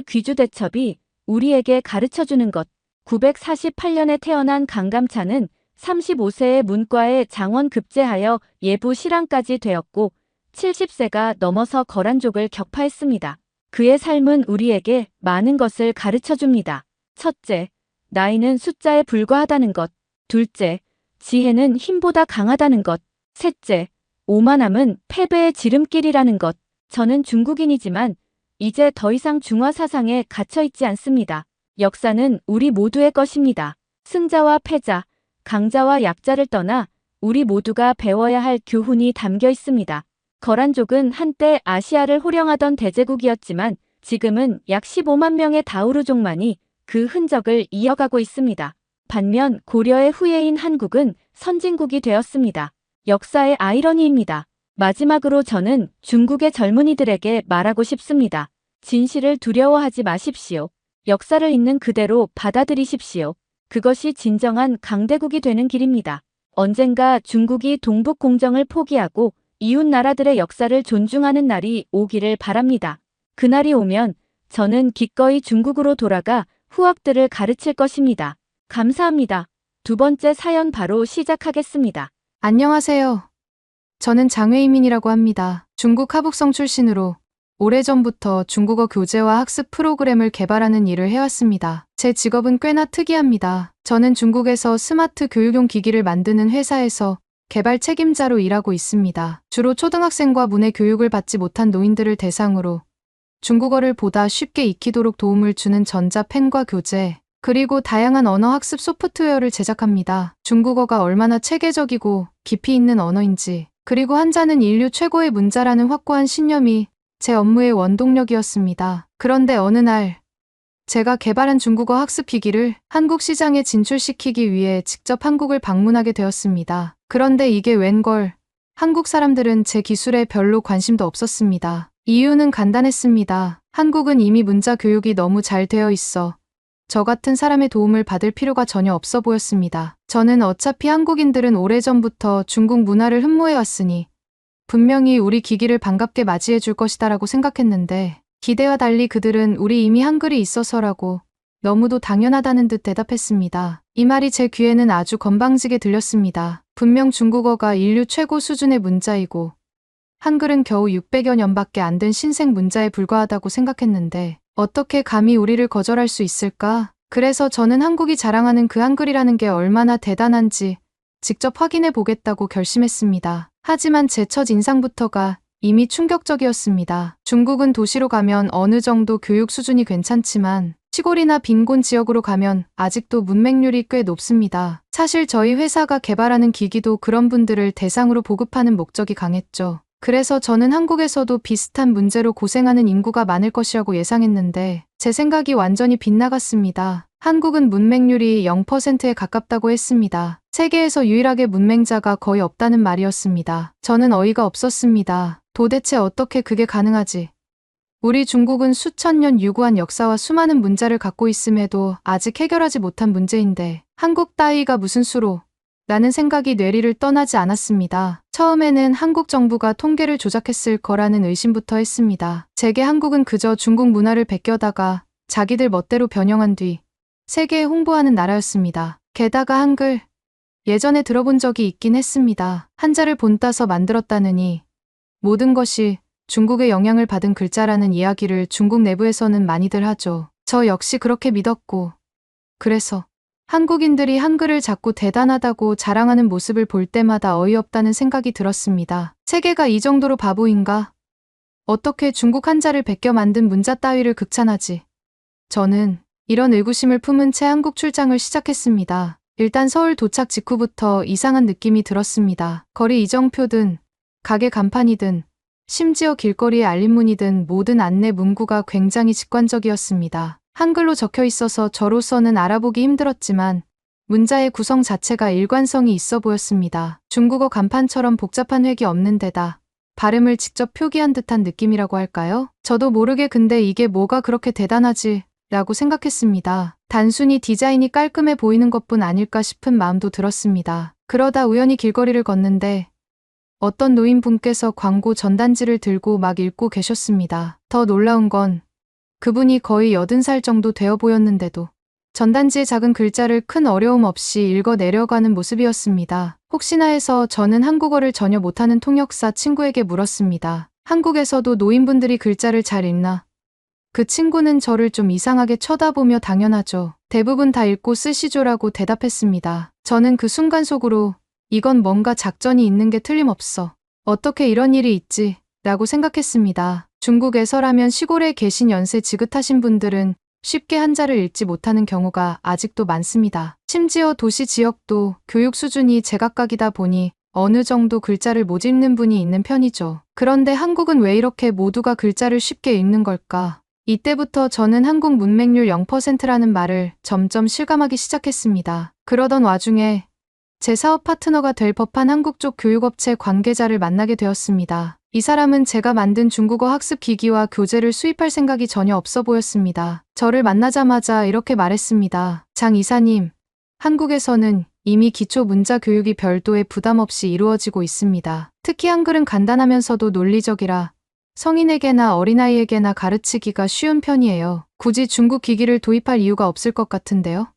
A: 귀주대첩이 우리에게 가르쳐주는 것. 948년에 태어난 강감찬은 35세의 문과에 장원 급제하여 예부 실황까지 되었고 70세가 넘어서 거란족을 격파했습니다. 그의 삶은 우리에게 많은 것을 가르쳐줍니다. 첫째, 나이는 숫자에 불과하다는 것. 둘째, 지혜는 힘보다 강하다는 것. 셋째, 오만함은 패배의 지름길이라는 것. 저는 중국인이지만 이제 더 이상 중화 사상에 갇혀있지 않습니다. 역사는 우리 모두의 것입니다. 승자와 패자, 강자와 약자를 떠나 우리 모두가 배워야 할 교훈이 담겨 있습니다. 거란족은 한때 아시아를 호령하던 대제국이었지만 지금은 약 15만 명의 다우르족만이 그 흔적을 이어가고 있습니다. 반면 고려의 후예인 한국은 선진국이 되었습니다. 역사의 아이러니입니다. 마지막으로 저는 중국의 젊은이들에게 말하고 싶습니다. 진실을 두려워하지 마십시오. 역사를 있는 그대로 받아들이십시오. 그것이 진정한 강대국이 되는 길입니다. 언젠가 중국이 동북공정을 포기하고 이웃 나라들의 역사를 존중하는 날이 오기를 바랍니다. 그날이 오면 저는 기꺼이 중국으로 돌아가 후학들을 가르칠 것입니다. 감사합니다. 두 번째 사연 바로 시작하겠습니다.
B: 안녕하세요. 저는 장외이민이라고 합니다. 중국 하북성 출신으로 오래전부터 중국어 교재와 학습 프로그램을 개발하는 일을 해왔습니다. 제 직업은 꽤나 특이합니다. 저는 중국에서 스마트 교육용 기기를 만드는 회사에서 개발 책임자로 일하고 있습니다. 주로 초등학생과 문해 교육을 받지 못한 노인들을 대상으로 중국어를 보다 쉽게 익히도록 도움을 주는 전자펜과 교재, 그리고 다양한 언어 학습 소프트웨어를 제작합니다. 중국어가 얼마나 체계적이고 깊이 있는 언어인지, 그리고 한자는 인류 최고의 문자라는 확고한 신념이 제 업무의 원동력이었습니다. 그런데 어느 날 제가 개발한 중국어 학습 기기를 한국 시장에 진출시키기 위해 직접 한국을 방문하게 되었습니다. 그런데 이게 웬걸, 한국 사람들은 제 기술에 별로 관심도 없었습니다. 이유는 간단했습니다. 한국은 이미 문자 교육이 너무 잘 되어 있어 저 같은 사람의 도움을 받을 필요가 전혀 없어 보였습니다. 저는 어차피 한국인들은 오래전부터 중국 문화를 흠모해왔으니 분명히 우리 기기를 반갑게 맞이해 줄 것이다라고 생각했는데, 기대와 달리 그들은 우리 이미 한글이 있어서라고 너무도 당연하다는 듯 대답했습니다. 이 말이 제 귀에는 아주 건방지게 들렸습니다. 분명 중국어가 인류 최고 수준의 문자이고 한글은 겨우 600여 년밖에 안 된 신생 문자에 불과하다고 생각했는데 어떻게 감히 우리를 거절할 수 있을까? 그래서 저는 한국이 자랑하는 그 한글이라는 게 얼마나 대단한지 직접 확인해 보겠다고 결심했습니다. 하지만 제 첫 인상부터가 이미 충격적이었습니다. 중국은 도시로 가면 어느 정도 교육 수준이 괜찮지만 시골이나 빈곤 지역으로 가면 아직도 문맹률이 꽤 높습니다. 사실 저희 회사가 개발하는 기기도 그런 분들을 대상으로 보급하는 목적이 강했죠. 그래서 저는 한국에서도 비슷한 문제로 고생하는 인구가 많을 것이라고 예상했는데 제 생각이 완전히 빗나갔습니다. 한국은 문맹률이 0%에 가깝다고 했습니다. 세계에서 유일하게 문맹자가 거의 없다는 말이었습니다. 저는 어이가 없었습니다. 도대체 어떻게 그게 가능하지? 우리 중국은 수천 년 유구한 역사와 수많은 문자를 갖고 있음에도 아직 해결하지 못한 문제인데 한국 따위가 무슨 수로? 라는 생각이 뇌리를 떠나지 않았습니다. 처음에는 한국 정부가 통계를 조작했을 거라는 의심부터 했습니다. 제게 한국은 그저 중국 문화를 베껴다가 자기들 멋대로 변형한 뒤 세계에 홍보하는 나라였습니다. 게다가 한글, 예전에 들어본 적이 있긴 했습니다. 한자를 본따서 만들었다느니 모든 것이 중국의 영향을 받은 글자라는 이야기를 중국 내부에서는 많이들 하죠. 저 역시 그렇게 믿었고, 그래서 한국인들이 한글을 자꾸 대단하다고 자랑하는 모습을 볼 때마다 어이없다는 생각이 들었습니다. 세계가 이 정도로 바보인가? 어떻게 중국 한자를 베껴 만든 문자 따위를 극찬하지? 저는 이런 의구심을 품은 채 한국 출장을 시작했습니다. 일단 서울 도착 직후부터 이상한 느낌이 들었습니다. 거리 이정표든 가게 간판이든 심지어 길거리의 알림문이든 모든 안내 문구가 굉장히 직관적이었습니다. 한글로 적혀 있어서 저로서는 알아보기 힘들었지만 문자의 구성 자체가 일관성이 있어 보였습니다. 중국어 간판처럼 복잡한 획이 없는 데다 발음을 직접 표기한 듯한 느낌이라고 할까요? 저도 모르게 근데 이게 뭐가 그렇게 대단하지? 라고 생각했습니다. 단순히 디자인이 깔끔해 보이는 것뿐 아닐까 싶은 마음도 들었습니다. 그러다 우연히 길거리를 걷는데 어떤 노인분께서 광고 전단지를 들고 막 읽고 계셨습니다. 더 놀라운 건 그분이 거의 80살 정도 되어 보였는데도 전단지의 작은 글자를 큰 어려움 없이 읽어 내려가는 모습이었습니다. 혹시나 해서 저는 한국어를 전혀 못하는 통역사 친구에게 물었습니다. 한국에서도 노인분들이 글자를 잘 읽나? 그 친구는 저를 좀 이상하게 쳐다보며 당연하죠. 대부분 다 읽고 쓰시죠라고 대답했습니다. 저는 그 순간 속으로 이건 뭔가 작전이 있는 게 틀림없어. 어떻게 이런 일이 있지? 라고 생각했습니다. 중국에서라면 시골에 계신 연세 지긋하신 분들은 쉽게 한자를 읽지 못하는 경우가 아직도 많습니다. 심지어 도시 지역도 교육 수준이 제각각이다 보니 어느 정도 글자를 못 읽는 분이 있는 편이죠. 그런데 한국은 왜 이렇게 모두가 글자를 쉽게 읽는 걸까? 이때부터 저는 한국 문맹률 0%라는 말을 점점 실감하기 시작했습니다. 그러던 와중에 제 사업 파트너가 될 법한 한국 쪽 교육업체 관계자를 만나게 되었습니다. 이 사람은 제가 만든 중국어 학습 기기와 교재를 수입할 생각이 전혀 없어 보였습니다. 저를 만나자마자 이렇게 말했습니다. 장 이사님, 한국에서는 이미 기초 문자 교육이 별도의 부담 없이 이루어지고 있습니다. 특히 한글은 간단하면서도 논리적이라 성인에게나 어린아이에게나 가르치기가 쉬운 편이에요. 굳이 중국 기기를 도입할 이유가 없을 것 같은데요?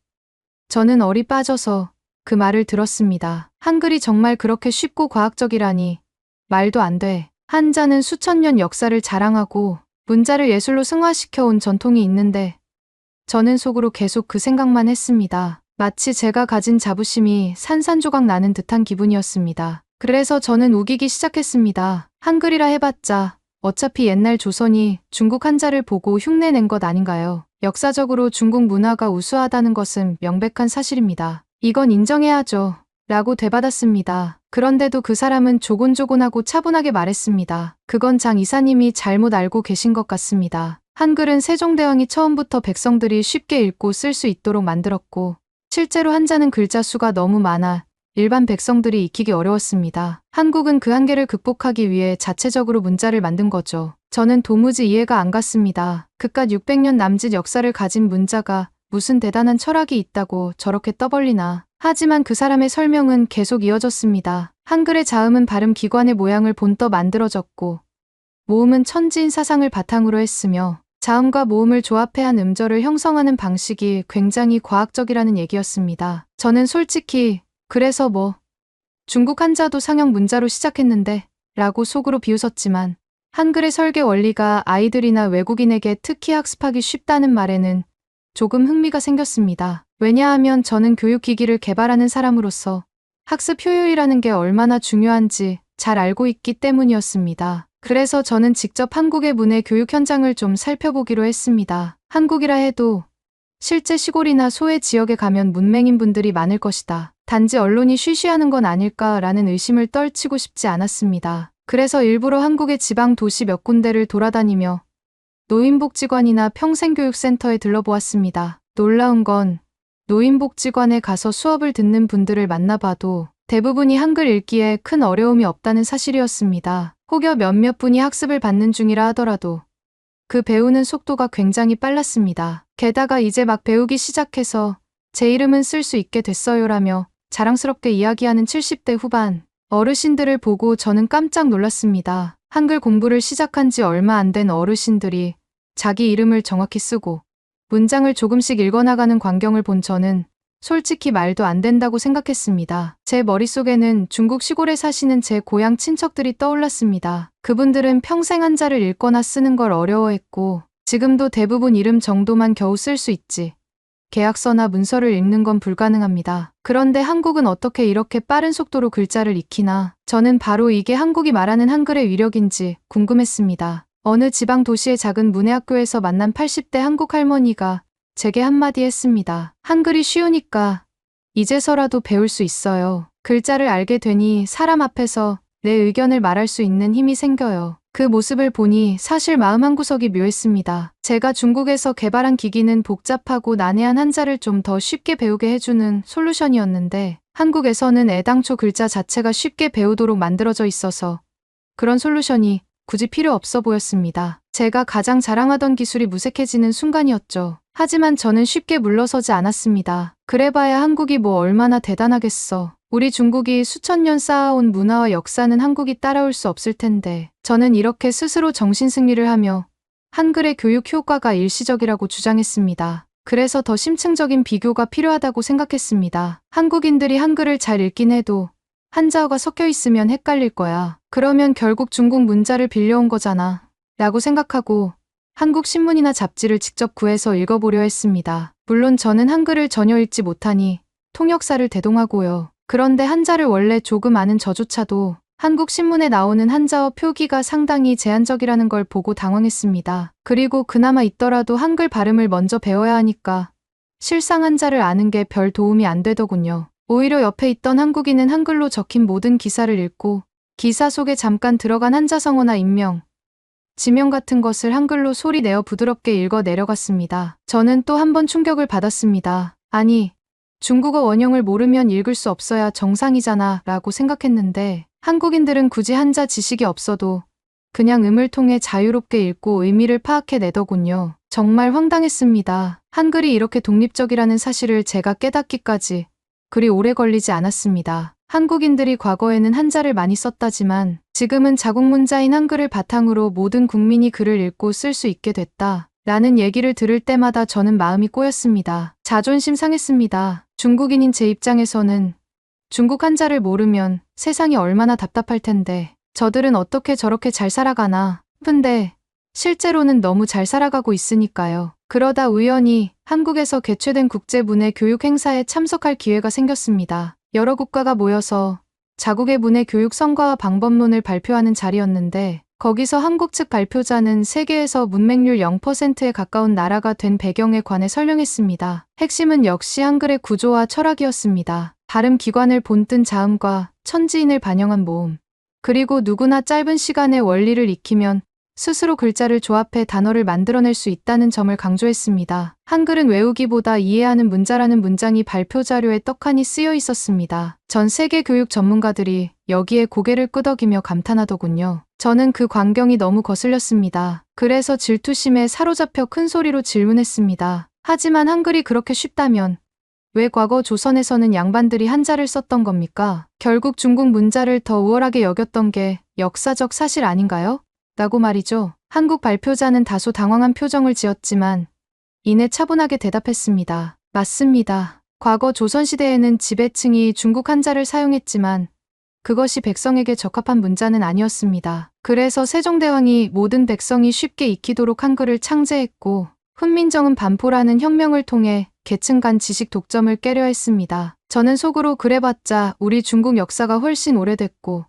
B: 저는 얼이 빠져서 그 말을 들었습니다. 한글이 정말 그렇게 쉽고 과학적이라니 말도 안 돼. 한자는 수천 년 역사를 자랑하고 문자를 예술로 승화시켜온 전통이 있는데 저는 속으로 계속 그 생각만 했습니다. 마치 제가 가진 자부심이 산산조각 나는 듯한 기분이었습니다. 그래서 저는 우기기 시작했습니다. 한글이라 해봤자 어차피 옛날 조선이 중국 한자를 보고 흉내낸 것 아닌가요? 역사적으로 중국 문화가 우수하다는 것은 명백한 사실입니다. 이건 인정해야죠. 라고 되받았습니다. 그런데도 그 사람은 조곤조곤하고 차분하게 말했습니다. 그건 장 이사님이 잘못 알고 계신 것 같습니다. 한글은 세종대왕이 처음부터 백성들이 쉽게 읽고 쓸 수 있도록 만들었고 실제로 한자는 글자 수가 너무 많아 일반 백성들이 익히기 어려웠습니다. 한국은 그 한계를 극복하기 위해 자체적으로 문자를 만든 거죠. 저는 도무지 이해가 안 갔습니다. 그깟 600년 남짓 역사를 가진 문자가 무슨 대단한 철학이 있다고 저렇게 떠벌리나. 하지만 그 사람의 설명은 계속 이어졌습니다. 한글의 자음은 발음 기관의 모양을 본떠 만들어졌고 모음은 천지인 사상을 바탕으로 했으며 자음과 모음을 조합해 한 음절을 형성하는 방식이 굉장히 과학적이라는 얘기였습니다. 저는 솔직히 그래서 뭐 중국 한자도 상형 문자로 시작했는데 라고 속으로 비웃었지만 한글의 설계 원리가 아이들이나 외국인에게 특히 학습하기 쉽다는 말에는 조금 흥미가 생겼습니다. 왜냐하면 저는 교육기기를 개발하는 사람으로서 학습 효율이라는 게 얼마나 중요한지 잘 알고 있기 때문이었습니다. 그래서 저는 직접 한국의 문해 교육 현장을 좀 살펴보기로 했습니다. 한국이라 해도 실제 시골이나 소외 지역에 가면 문맹인 분들이 많을 것이다. 단지 언론이 쉬쉬하는 건 아닐까라는 의심을 떨치고 싶지 않았습니다. 그래서 일부러 한국의 지방 도시 몇 군데를 돌아다니며 노인복지관이나 평생교육센터에 들러보았습니다. 놀라운 건 노인복지관에 가서 수업을 듣는 분들을 만나봐도 대부분이 한글 읽기에 큰 어려움이 없다는 사실이었습니다. 혹여 몇몇 분이 학습을 받는 중이라 하더라도 그 배우는 속도가 굉장히 빨랐습니다. 게다가 이제 막 배우기 시작해서 제 이름은 쓸 수 있게 됐어요라며 자랑스럽게 이야기하는 70대 후반 어르신들을 보고 저는 깜짝 놀랐습니다. 한글 공부를 시작한 지 얼마 안 된 어르신들이 자기 이름을 정확히 쓰고 문장을 조금씩 읽어나가는 광경을 본 저는 솔직히 말도 안 된다고 생각했습니다. 제 머릿속에는 중국 시골에 사시는 제 고향 친척들이 떠올랐습니다. 그분들은 평생 한자를 읽거나 쓰는 걸 어려워했고 지금도 대부분 이름 정도만 겨우 쓸 수 있지. 계약서나 문서를 읽는 건 불가능합니다. 그런데 한국은 어떻게 이렇게 빠른 속도로 글자를 익히나? 저는 바로 이게 한국이 말하는 한글의 위력인지 궁금했습니다. 어느 지방 도시의 작은 문해학교에서 만난 80대 한국 할머니가 제게 한마디 했습니다. 한글이 쉬우니까 이제서라도 배울 수 있어요. 글자를 알게 되니 사람 앞에서 내 의견을 말할 수 있는 힘이 생겨요. 그 모습을 보니 사실 마음 한구석이 묘했습니다. 제가 중국에서 개발한 기기는 복잡하고 난해한 한자를 좀 더 쉽게 배우게 해주는 솔루션이었는데 한국에서는 애당초 글자 자체가 쉽게 배우도록 만들어져 있어서 그런 솔루션이 굳이 필요 없어 보였습니다. 제가 가장 자랑하던 기술이 무색해지는 순간이었죠. 하지만 저는 쉽게 물러서지 않았습니다. 그래봐야 한국이 뭐 얼마나 대단하겠어. 우리 중국이 수천 년 쌓아온 문화와 역사는 한국이 따라올 수 없을 텐데. 저는 이렇게 스스로 정신승리를 하며 한글의 교육 효과가 일시적이라고 주장했습니다. 그래서 더 심층적인 비교가 필요하다고 생각했습니다. 한국인들이 한글을 잘 읽긴 해도 한자어가 섞여 있으면 헷갈릴 거야. 그러면 결국 중국 문자를 빌려온 거잖아. 라고 생각하고 한국 신문이나 잡지를 직접 구해서 읽어보려 했습니다. 물론 저는 한글을 전혀 읽지 못하니 통역사를 대동하고요. 그런데 한자를 원래 조금 아는 저조차도 한국 신문에 나오는 한자어 표기가 상당히 제한적이라는 걸 보고 당황했습니다. 그리고 그나마 있더라도 한글 발음을 먼저 배워야 하니까 실상 한자를 아는 게 별 도움이 안 되더군요. 오히려 옆에 있던 한국인은 한글로 적힌 모든 기사를 읽고 기사 속에 잠깐 들어간 한자 성어나 인명, 지명 같은 것을 한글로 소리 내어 부드럽게 읽어 내려갔습니다. 저는 또 한 번 충격을 받았습니다. 아니, 중국어 원형을 모르면 읽을 수 없어야 정상이잖아 라고 생각했는데 한국인들은 굳이 한자 지식이 없어도 그냥 음을 통해 자유롭게 읽고 의미를 파악해 내더군요. 정말 황당했습니다. 한글이 이렇게 독립적이라는 사실을 제가 깨닫기까지 그리 오래 걸리지 않았습니다. 한국인들이 과거에는 한자를 많이 썼다지만 지금은 자국문자인 한글을 바탕으로 모든 국민이 글을 읽고 쓸 수 있게 됐다. 라는 얘기를 들을 때마다 저는 마음이 꼬였습니다. 자존심 상했습니다. 중국인인 제 입장에서는 중국 한자를 모르면 세상이 얼마나 답답할 텐데 저들은 어떻게 저렇게 잘 살아가나 싶은데 실제로는 너무 잘 살아가고 있으니까요. 그러다 우연히 한국에서 개최된 국제문해 교육 행사에 참석할 기회가 생겼습니다. 여러 국가가 모여서 자국의 문해 교육 성과와 방법론을 발표하는 자리였는데 거기서 한국 측 발표자는 세계에서 문맹률 0%에 가까운 나라가 된 배경에 관해 설명했습니다. 핵심은 역시 한글의 구조와 철학이었습니다. 발음 기관을 본뜬 자음과 천지인을 반영한 모음. 그리고 누구나 짧은 시간에 원리를 익히면 스스로 글자를 조합해 단어를 만들어낼 수 있다는 점을 강조했습니다. 한글은 외우기보다 이해하는 문자라는 문장이 발표 자료에 떡하니 쓰여 있었습니다. 전 세계 교육 전문가들이 여기에 고개를 끄덕이며 감탄하더군요. 저는 그 광경이 너무 거슬렸습니다. 그래서 질투심에 사로잡혀 큰 소리로 질문했습니다. 하지만 한글이 그렇게 쉽다면 왜 과거 조선에서는 양반들이 한자를 썼던 겁니까? 결국 중국 문자를 더 우월하게 여겼던 게 역사적 사실 아닌가요? 라고 말이죠. 한국 발표자는 다소 당황한 표정을 지었지만 이내 차분하게 대답했습니다. 맞습니다. 과거 조선시대에는 지배층이 중국 한자를 사용했지만 그것이 백성에게 적합한 문자는 아니었습니다. 그래서 세종대왕이 모든 백성이 쉽게 익히도록 한글을 창제했고 훈민정음 반포라는 혁명을 통해 계층 간 지식 독점을 깨려 했습니다. 저는 속으로 그래봤자 우리 중국 역사가 훨씬 오래됐고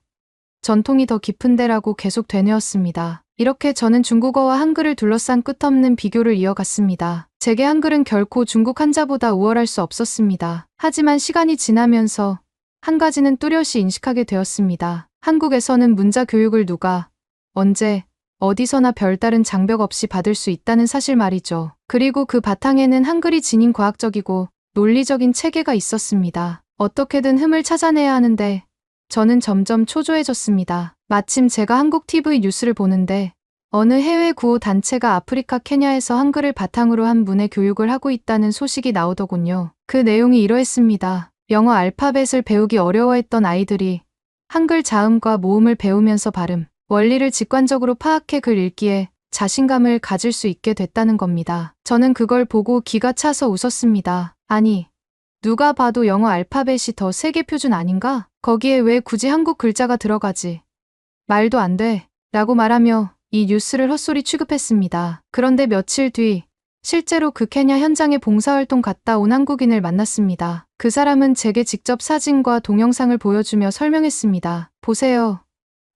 B: 전통이 더 깊은데라고 계속 되뇌었습니다. 이렇게 저는 중국어와 한글을 둘러싼 끝없는 비교를 이어갔습니다. 제게 한글은 결코 중국 한자보다 우월할 수 없었습니다. 하지만 시간이 지나면서 한 가지는 뚜렷이 인식하게 되었습니다. 한국에서는 문자 교육을 누가, 언제, 어디서나 별다른 장벽 없이 받을 수 있다는 사실 말이죠. 그리고 그 바탕에는 한글이 지닌 과학적이고 논리적인 체계가 있었습니다. 어떻게든 흠을 찾아내야 하는데 저는 점점 초조해졌습니다. 마침 제가 한국 TV 뉴스를 보는데 어느 해외 구호 단체가 아프리카 케냐에서 한글을 바탕으로 한 문해 교육을 하고 있다는 소식이 나오더군요. 그 내용이 이러했습니다. 영어 알파벳을 배우기 어려워했던 아이들이 한글 자음과 모음을 배우면서 발음, 원리를 직관적으로 파악해 글 읽기에 자신감을 가질 수 있게 됐다는 겁니다. 저는 그걸 보고 기가 차서 웃었습니다. 아니, 누가 봐도 영어 알파벳이 더 세계 표준 아닌가? 거기에 왜 굳이 한국 글자가 들어가지? 말도 안 돼. 라고 말하며 이 뉴스를 헛소리 취급했습니다. 그런데 며칠 뒤 실제로 그 케냐 현장에 봉사활동 갔다 온 한국인을 만났습니다. 그 사람은 제게 직접 사진과 동영상을 보여주며 설명했습니다. 보세요.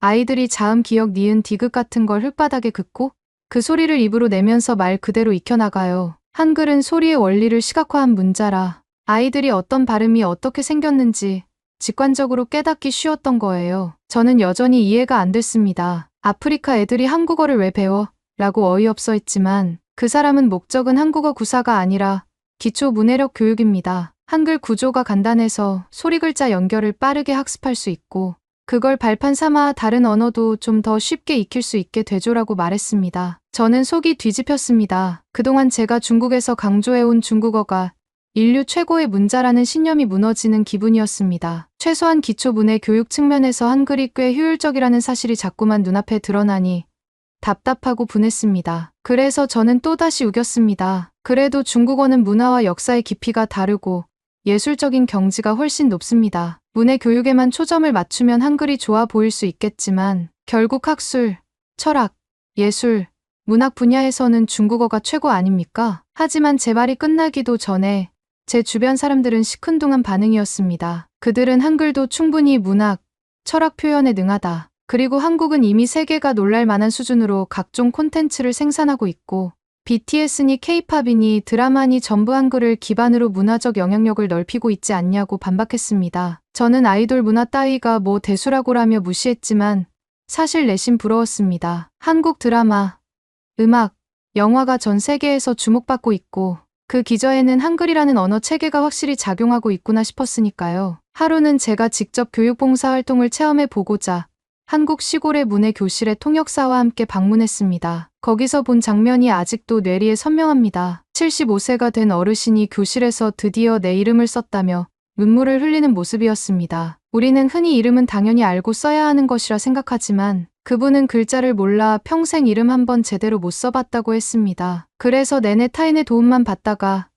B: 아이들이 자음, 기역, 니은, 디귿 같은 걸 흙바닥에 긋고 그 소리를 입으로 내면서 말 그대로 익혀나가요. 한글은 소리의 원리를 시각화한 문자라 아이들이 어떤 발음이 어떻게 생겼는지 직관적으로 깨닫기 쉬웠던 거예요. 저는 여전히 이해가 안 됐습니다. 아프리카 애들이 한국어를 왜 배워? 라고 어이없어 했지만 그 사람은 목적은 한국어 구사가 아니라 기초 문해력 교육입니다. 한글 구조가 간단해서 소리 글자 연결을 빠르게 학습할 수 있고 그걸 발판 삼아 다른 언어도 좀 더 쉽게 익힐 수 있게 되조라고 말했습니다. 저는 속이 뒤집혔습니다. 그동안 제가 중국에서 강조해온 중국어가 인류 최고의 문자라는 신념이 무너지는 기분이었습니다. 최소한 기초 문해 교육 측면에서 한글이 꽤 효율적이라는 사실이 자꾸만 눈앞에 드러나니 답답하고 분했습니다. 그래서 저는 또다시 우겼습니다. 그래도 중국어는 문화와 역사의 깊이가 다르고 예술적인 경지가 훨씬 높습니다. 문해 교육에만 초점을 맞추면 한글이 좋아 보일 수 있겠지만 결국 학술, 철학, 예술, 문학 분야에서는 중국어가 최고 아닙니까? 하지만 제 말이 끝나기도 전에 제 주변 사람들은 시큰둥한 반응이었습니다. 그들은 한글도 충분히 문학, 철학 표현에 능하다. 그리고 한국은 이미 세계가 놀랄 만한 수준으로 각종 콘텐츠를 생산하고 있고 BTS니 K-팝이니 드라마니 전부 한글을 기반으로 문화적 영향력을 넓히고 있지 않냐고 반박했습니다. 저는 아이돌 문화 따위가 뭐 대수라고라며 무시했지만 사실 내심 부러웠습니다. 한국 드라마, 음악, 영화가 전 세계에서 주목받고 있고 그 기저에는 한글이라는 언어 체계가 확실히 작용하고 있구나 싶었으니까요. 하루는 제가 직접 교육봉사활동을 체험해 보고자 한국 시골의 문해 교실에 통역사와 함께 방문했습니다. 거기서 본 장면이 아직도 뇌리에 선명합니다. 75세가 된 어르신이 교실에서 드디어 내 이름을 썼다며 눈물을 흘리는 모습이었습니다. 우리는 흔히 이름은 당연히 알고 써야 하는 것이라 생각하지만 그분은 글자를 몰라 평생 이름 한 번 제대로 못 써봤다고 했습니다. 그래서 내내 타인의 도움만 받다가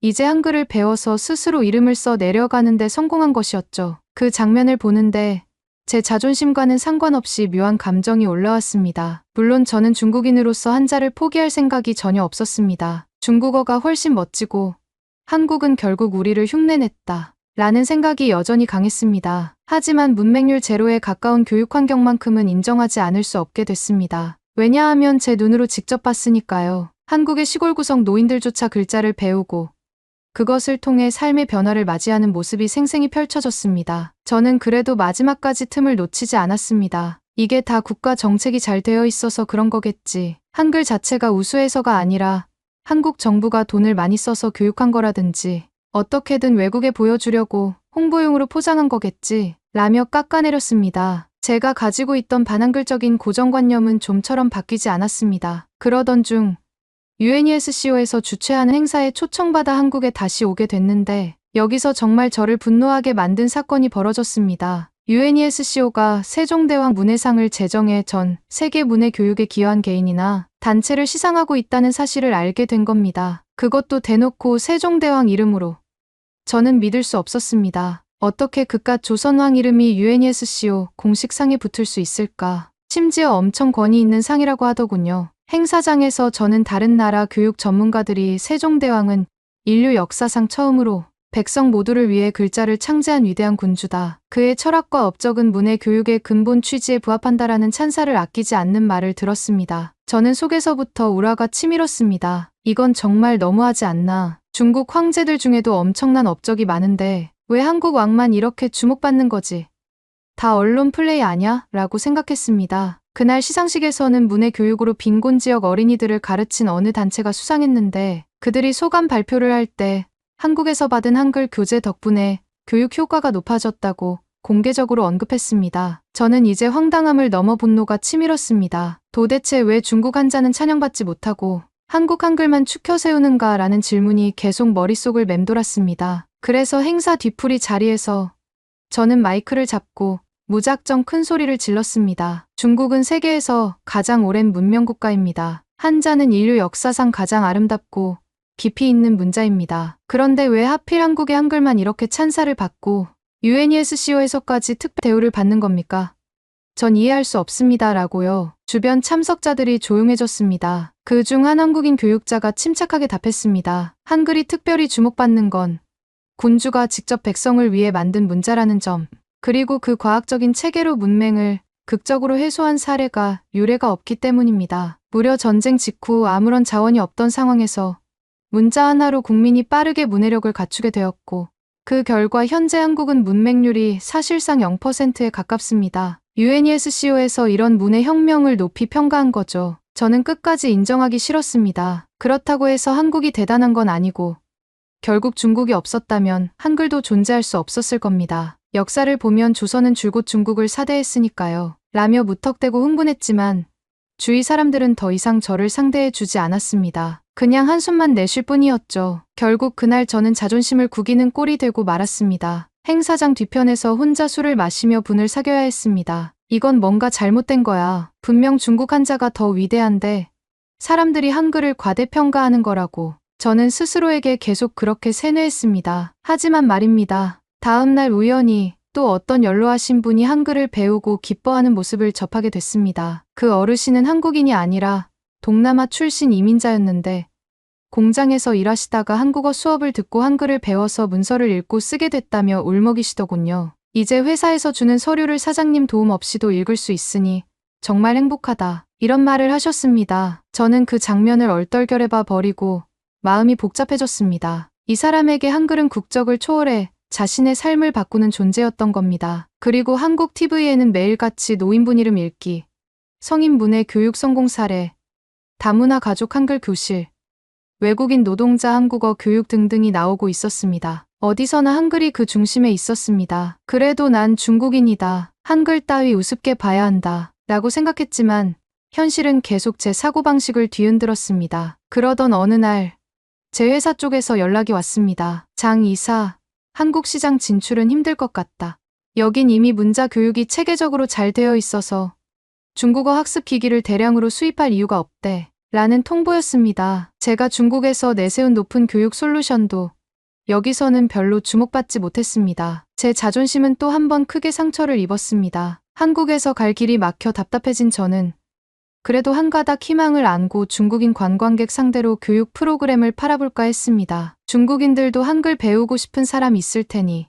B: 이제 한글을 배워서 스스로 이름을 써 내려가는데 성공한 것이었죠. 그 장면을 보는데 제 자존심과는 상관없이 묘한 감정이 올라왔습니다. 물론 저는 중국인으로서 한자를 포기할 생각이 전혀 없었습니다. 중국어가 훨씬 멋지고 한국은 결국 우리를 흉내냈다. 라는 생각이 여전히 강했습니다. 하지만 문맹률 제로에 가까운 교육 환경만큼은 인정하지 않을 수 없게 됐습니다. 왜냐하면 제 눈으로 직접 봤으니까요. 한국의 시골 구석 노인들조차 글자를 배우고 그것을 통해 삶의 변화를 맞이하는 모습이 생생히 펼쳐졌습니다. 저는 그래도 마지막까지 틈을 놓치지 않았습니다. 이게 다 국가 정책이 잘 되어 있어서 그런 거겠지. 한글 자체가 우수해서가 아니라 한국 정부가 돈을 많이 써서 교육한 거라든지 어떻게든 외국에 보여주려고 홍보용으로 포장한 거겠지. 라며 깎아내렸습니다. 제가 가지고 있던 반한글적인 고정관념은 좀처럼 바뀌지 않았습니다. 그러던 중 UNESCO에서 주최하는 행사에 초청받아 한국에 다시 오게 됐는데 여기서 정말 저를 분노하게 만든 사건이 벌어졌습니다. UNESCO가 세종대왕 문해상을 제정해 전 세계 문해 교육에 기여한 개인이나 단체를 시상하고 있다는 사실을 알게 된 겁니다. 그것도 대놓고 세종대왕 이름으로. 저는 믿을 수 없었습니다. 어떻게 그깟 조선왕 이름이 UNESCO 공식 상에 붙을 수 있을까? 심지어 엄청 권위 있는 상이라고 하더군요. 행사장에서 저는 다른 나라 교육 전문가들이 세종대왕은 인류 역사상 처음으로 백성 모두를 위해 글자를 창제한 위대한 군주다. 그의 철학과 업적은 문해 교육의 근본 취지에 부합한다라는 찬사를 아끼지 않는 말을 들었습니다. 저는 속에서부터 우라가 치밀었습니다. 이건 정말 너무하지 않나. 중국 황제들 중에도 엄청난 업적이 많은데 왜 한국 왕만 이렇게 주목받는 거지? 다 언론 플레이 아냐? 라고 생각했습니다. 그날 시상식에서는 문해 교육으로 빈곤 지역 어린이들을 가르친 어느 단체가 수상했는데 그들이 소감 발표를 할 때 한국에서 받은 한글 교재 덕분에 교육 효과가 높아졌다고 공개적으로 언급했습니다. 저는 이제 황당함을 넘어 분노가 치밀었습니다. 도대체 왜 중국 한자는 찬양받지 못하고 한국 한글만 축혀 세우는가라는 질문이 계속 머릿속을 맴돌았습니다. 그래서 행사 뒤풀이 자리에서 저는 마이크를 잡고 무작정 큰 소리를 질렀습니다. 중국은 세계에서 가장 오랜 문명 국가입니다. 한자는 인류 역사상 가장 아름답고 깊이 있는 문자입니다. 그런데 왜 하필 한국의 한글만 이렇게 찬사를 받고 UNESCO에서까지 특별 대우를 받는 겁니까? 전 이해할 수 없습니다. 라고요. 주변 참석자들이 조용해졌습니다. 그중 한 한국인 교육자가 침착하게 답했습니다. 한글이 특별히 주목받는 건 군주가 직접 백성을 위해 만든 문자라는 점, 그리고 그 과학적인 체계로 문맹을 극적으로 해소한 사례가 유례가 없기 때문입니다. 무려 전쟁 직후 아무런 자원이 없던 상황에서 문자 하나로 국민이 빠르게 문해력을 갖추게 되었고, 그 결과 현재 한국은 문맹률이 사실상 0%에 가깝습니다. UNESCO에서 이런 문해 혁명을 높이 평가한 거죠. 저는 끝까지 인정하기 싫었습니다. 그렇다고 해서 한국이 대단한 건 아니고, 결국 중국이 없었다면 한글도 존재할 수 없었을 겁니다. 역사를 보면 조선은 줄곧 중국을 사대했으니까요. 라며 무턱대고 흥분했지만 주위 사람들은 더 이상 저를 상대해 주지 않았습니다. 그냥 한숨만 내쉴 뿐이었죠. 결국 그날 저는 자존심을 구기는 꼴이 되고 말았습니다. 행사장 뒤편에서 혼자 술을 마시며 분을 사겨야 했습니다. 이건 뭔가 잘못된 거야. 분명 중국 한자가 더 위대한데 사람들이 한글을 과대평가하는 거라고. 저는 스스로에게 계속 그렇게 세뇌했습니다. 하지만 말입니다. 다음 날 우연히 또 어떤 연로하신 분이 한글을 배우고 기뻐하는 모습을 접하게 됐습니다. 그 어르신은 한국인이 아니라 동남아 출신 이민자였는데 공장에서 일하시다가 한국어 수업을 듣고 한글을 배워서 문서를 읽고 쓰게 됐다며 울먹이시더군요. 이제 회사에서 주는 서류를 사장님 도움 없이도 읽을 수 있으니 정말 행복하다. 이런 말을 하셨습니다. 저는 그 장면을 얼떨결에 버리고 마음이 복잡해졌습니다. 이 사람에게 한글은 국적을 초월해 자신의 삶을 바꾸는 존재였던 겁니다. 그리고 한국 TV에는 매일같이 노인분 이름 읽기, 성인분의 교육 성공 사례, 다문화 가족 한글 교실, 외국인 노동자 한국어 교육 등등이 나오고 있었습니다. 어디서나 한글이 그 중심에 있었습니다. 그래도 난 중국인이다. 한글 따위 우습게 봐야 한다. 라고 생각했지만 현실은 계속 제 사고방식을 뒤흔들었습니다. 그러던 어느 날 제 회사 쪽에서 연락이 왔습니다. 장 이사, 한국 시장 진출은 힘들 것 같다. 여긴 이미 문자 교육이 체계적으로 잘 되어 있어서 중국어 학습 기기를 대량으로 수입할 이유가 없대. 라는 통보였습니다. 제가 중국에서 내세운 높은 교육 솔루션도 여기서는 별로 주목받지 못했습니다. 제 자존심은 또 한 번 크게 상처를 입었습니다. 한국에서 갈 길이 막혀 답답해진 저는 그래도 한 가닥 희망을 안고 중국인 관광객 상대로 교육 프로그램을 팔아볼까 했습니다. 중국인들도 한글 배우고 싶은 사람 있을 테니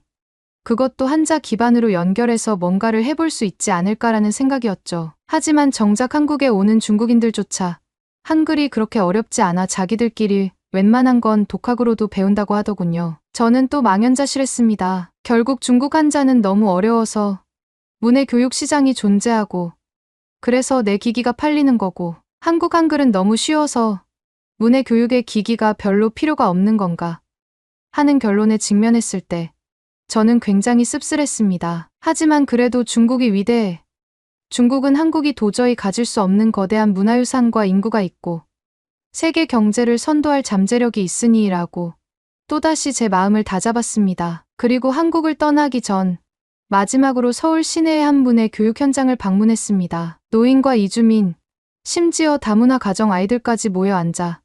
B: 그것도 한자 기반으로 연결해서 뭔가를 해볼 수 있지 않을까라는 생각이었죠. 하지만 정작 한국에 오는 중국인들조차 한글이 그렇게 어렵지 않아 자기들끼리 웬만한 건 독학으로도 배운다고 하더군요. 저는 또 망연자실했습니다. 결국 중국 한자는 너무 어려워서 문해 교육 시장이 존재하고 그래서 내 기기가 팔리는 거고 한국 한글은 너무 쉬워서 문해 교육의 기기가 별로 필요가 없는 건가 하는 결론에 직면했을 때 저는 굉장히 씁쓸했습니다. 하지만 그래도 중국이 위대해. 중국은 한국이 도저히 가질 수 없는 거대한 문화유산과 인구가 있고 세계 경제를 선도할 잠재력이 있으니라고 또다시 제 마음을 다잡았습니다. 그리고 한국을 떠나기 전 마지막으로 서울 시내의 한 분의 교육 현장을 방문했습니다. 노인과 이주민, 심지어 다문화 가정 아이들까지 모여 앉아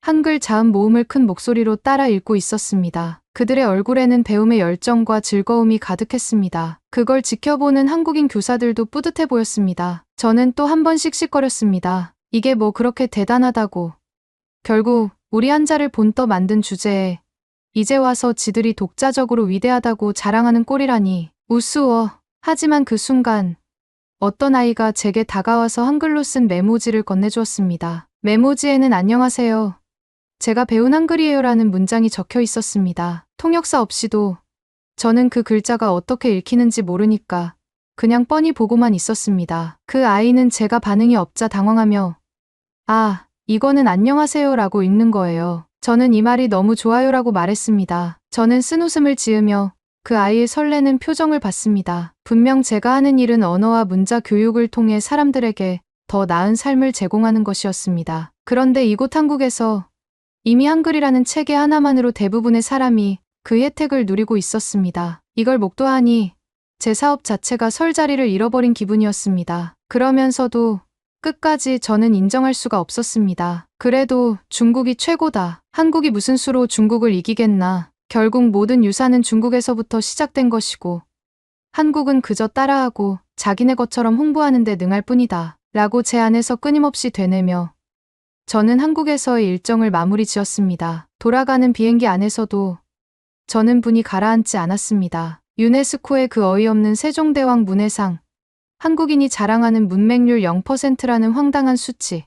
B: 한글 자음 모음을 큰 목소리로 따라 읽고 있었습니다. 그들의 얼굴에는 배움의 열정과 즐거움이 가득했습니다. 그걸 지켜보는 한국인 교사들도 뿌듯해 보였습니다. 저는 또 한 번 씩씩거렸습니다. 이게 뭐 그렇게 대단하다고. 결국 우리 한자를 본떠 만든 주제에 이제 와서 지들이 독자적으로 위대하다고 자랑하는 꼴이라니 우스워. 하지만 그 순간 어떤 아이가 제게 다가와서 한글로 쓴 메모지를 건네주었습니다. 메모지에는 안녕하세요. 제가 배운 한글이에요라는 문장이 적혀 있었습니다. 통역사 없이도 저는 그 글자가 어떻게 읽히는지 모르니까 그냥 뻔히 보고만 있었습니다. 그 아이는 제가 반응이 없자 당황하며 아, 이거는 안녕하세요라고 읽는 거예요. 저는 이 말이 너무 좋아요라고 말했습니다. 저는 쓴웃음을 지으며 그 아이의 설레는 표정을 봤습니다. 분명 제가 하는 일은 언어와 문자 교육을 통해 사람들에게 더 나은 삶을 제공하는 것이었습니다. 그런데 이곳 한국에서 이미 한글이라는 체계 하나만으로 대부분의 사람이 그 혜택을 누리고 있었습니다. 이걸 목도하니 제 사업 자체가 설 자리를 잃어버린 기분이었습니다. 그러면서도 끝까지 저는 인정할 수가 없었습니다. 그래도 중국이 최고다. 한국이 무슨 수로 중국을 이기겠나. 결국 모든 유산은 중국에서부터 시작된 것이고 한국은 그저 따라하고 자기네 것처럼 홍보하는 데 능할 뿐이다. 라고 제 안에서 끊임없이 되뇌며 저는 한국에서의 일정을 마무리 지었습니다. 돌아가는 비행기 안에서도 저는 분이 가라앉지 않았습니다. 유네스코의 그 어이없는 세종대왕 문해상, 한국인이 자랑하는 문맹률 0%라는 황당한 수치,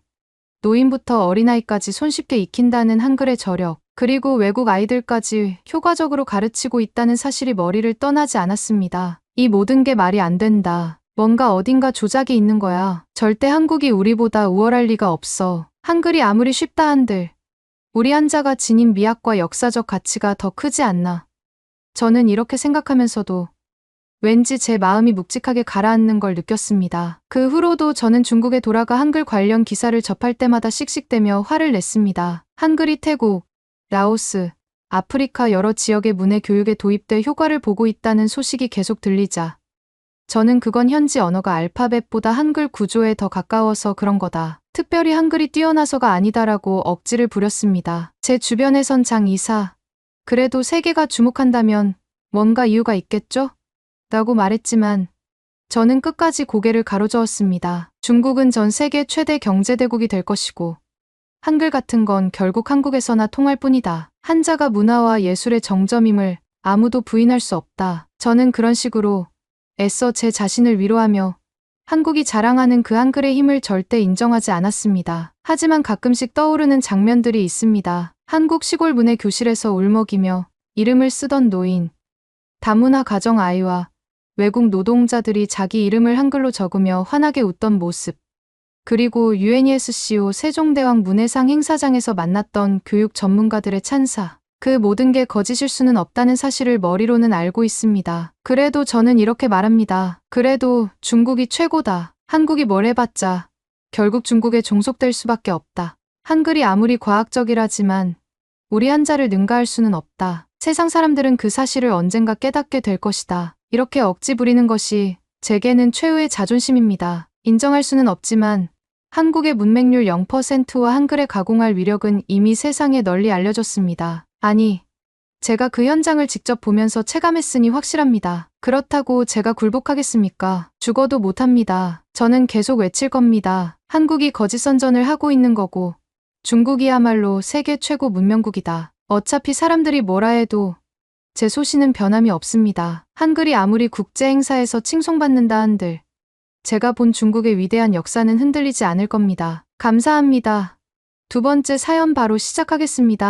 B: 노인부터 어린아이까지 손쉽게 익힌다는 한글의 저력, 그리고 외국 아이들까지 효과적으로 가르치고 있다는 사실이 머리를 떠나지 않았습니다. 이 모든 게 말이 안 된다. 뭔가 어딘가 조작이 있는 거야. 절대 한국이 우리보다 우월할 리가 없어. 한글이 아무리 쉽다 한들 우리 한자가 지닌 미학과 역사적 가치가 더 크지 않나. 저는 이렇게 생각하면서도 왠지 제 마음이 묵직하게 가라앉는 걸 느꼈습니다. 그 후로도 저는 중국에 돌아가 한글 관련 기사를 접할 때마다 씩씩대며 화를 냈습니다. 한글이 태국, 라오스, 아프리카 여러 지역의 문해 교육에 도입돼 효과를 보고 있다는 소식이 계속 들리자 저는 그건 현지 언어가 알파벳보다 한글 구조에 더 가까워서 그런 거다. 특별히 한글이 뛰어나서가 아니다라고 억지를 부렸습니다. 제 주변에선 장 이사, 그래도 세계가 주목한다면 뭔가 이유가 있겠죠? 라고 말했지만 저는 끝까지 고개를 가로저었습니다. 중국은 전 세계 최대 경제대국이 될 것이고 한글 같은 건 결국 한국에서나 통할 뿐이다. 한자가 문화와 예술의 정점임을 아무도 부인할 수 없다. 저는 그런 식으로 애써 제 자신을 위로하며 한국이 자랑하는 그 한글의 힘을 절대 인정하지 않았습니다. 하지만 가끔씩 떠오르는 장면들이 있습니다. 한국 시골 문해 교실에서 울먹이며 이름을 쓰던 노인, 다문화 가정 아이와 외국 노동자들이 자기 이름을 한글로 적으며 환하게 웃던 모습, 그리고 UNESCO 세종대왕 문해상 행사장에서 만났던 교육 전문가들의 찬사, 그 모든 게 거짓일 수는 없다는 사실을 머리로는 알고 있습니다. 그래도 저는 이렇게 말합니다. 그래도 중국이 최고다. 한국이 뭘 해봤자 결국 중국에 종속될 수밖에 없다. 한글이 아무리 과학적이라지만 우리 한자를 능가할 수는 없다. 세상 사람들은 그 사실을 언젠가 깨닫게 될 것이다. 이렇게 억지 부리는 것이 제게는 최후의 자존심입니다. 인정할 수는 없지만 한국의 문맹률 0%와 한글에 가공할 위력은 이미 세상에 널리 알려졌습니다. 아니, 제가 그 현장을 직접 보면서 체감했으니 확실합니다. 그렇다고 제가 굴복하겠습니까? 죽어도 못합니다. 저는 계속 외칠 겁니다. 한국이 거짓 선전을 하고 있는 거고 중국이야말로 세계 최고 문명국이다. 어차피 사람들이 뭐라 해도 제 소신은 변함이 없습니다. 한글이 아무리 국제 행사에서 칭송받는다 한들 제가 본 중국의 위대한 역사는 흔들리지 않을 겁니다. 감사합니다. 두 번째 사연 바로 시작하겠습니다.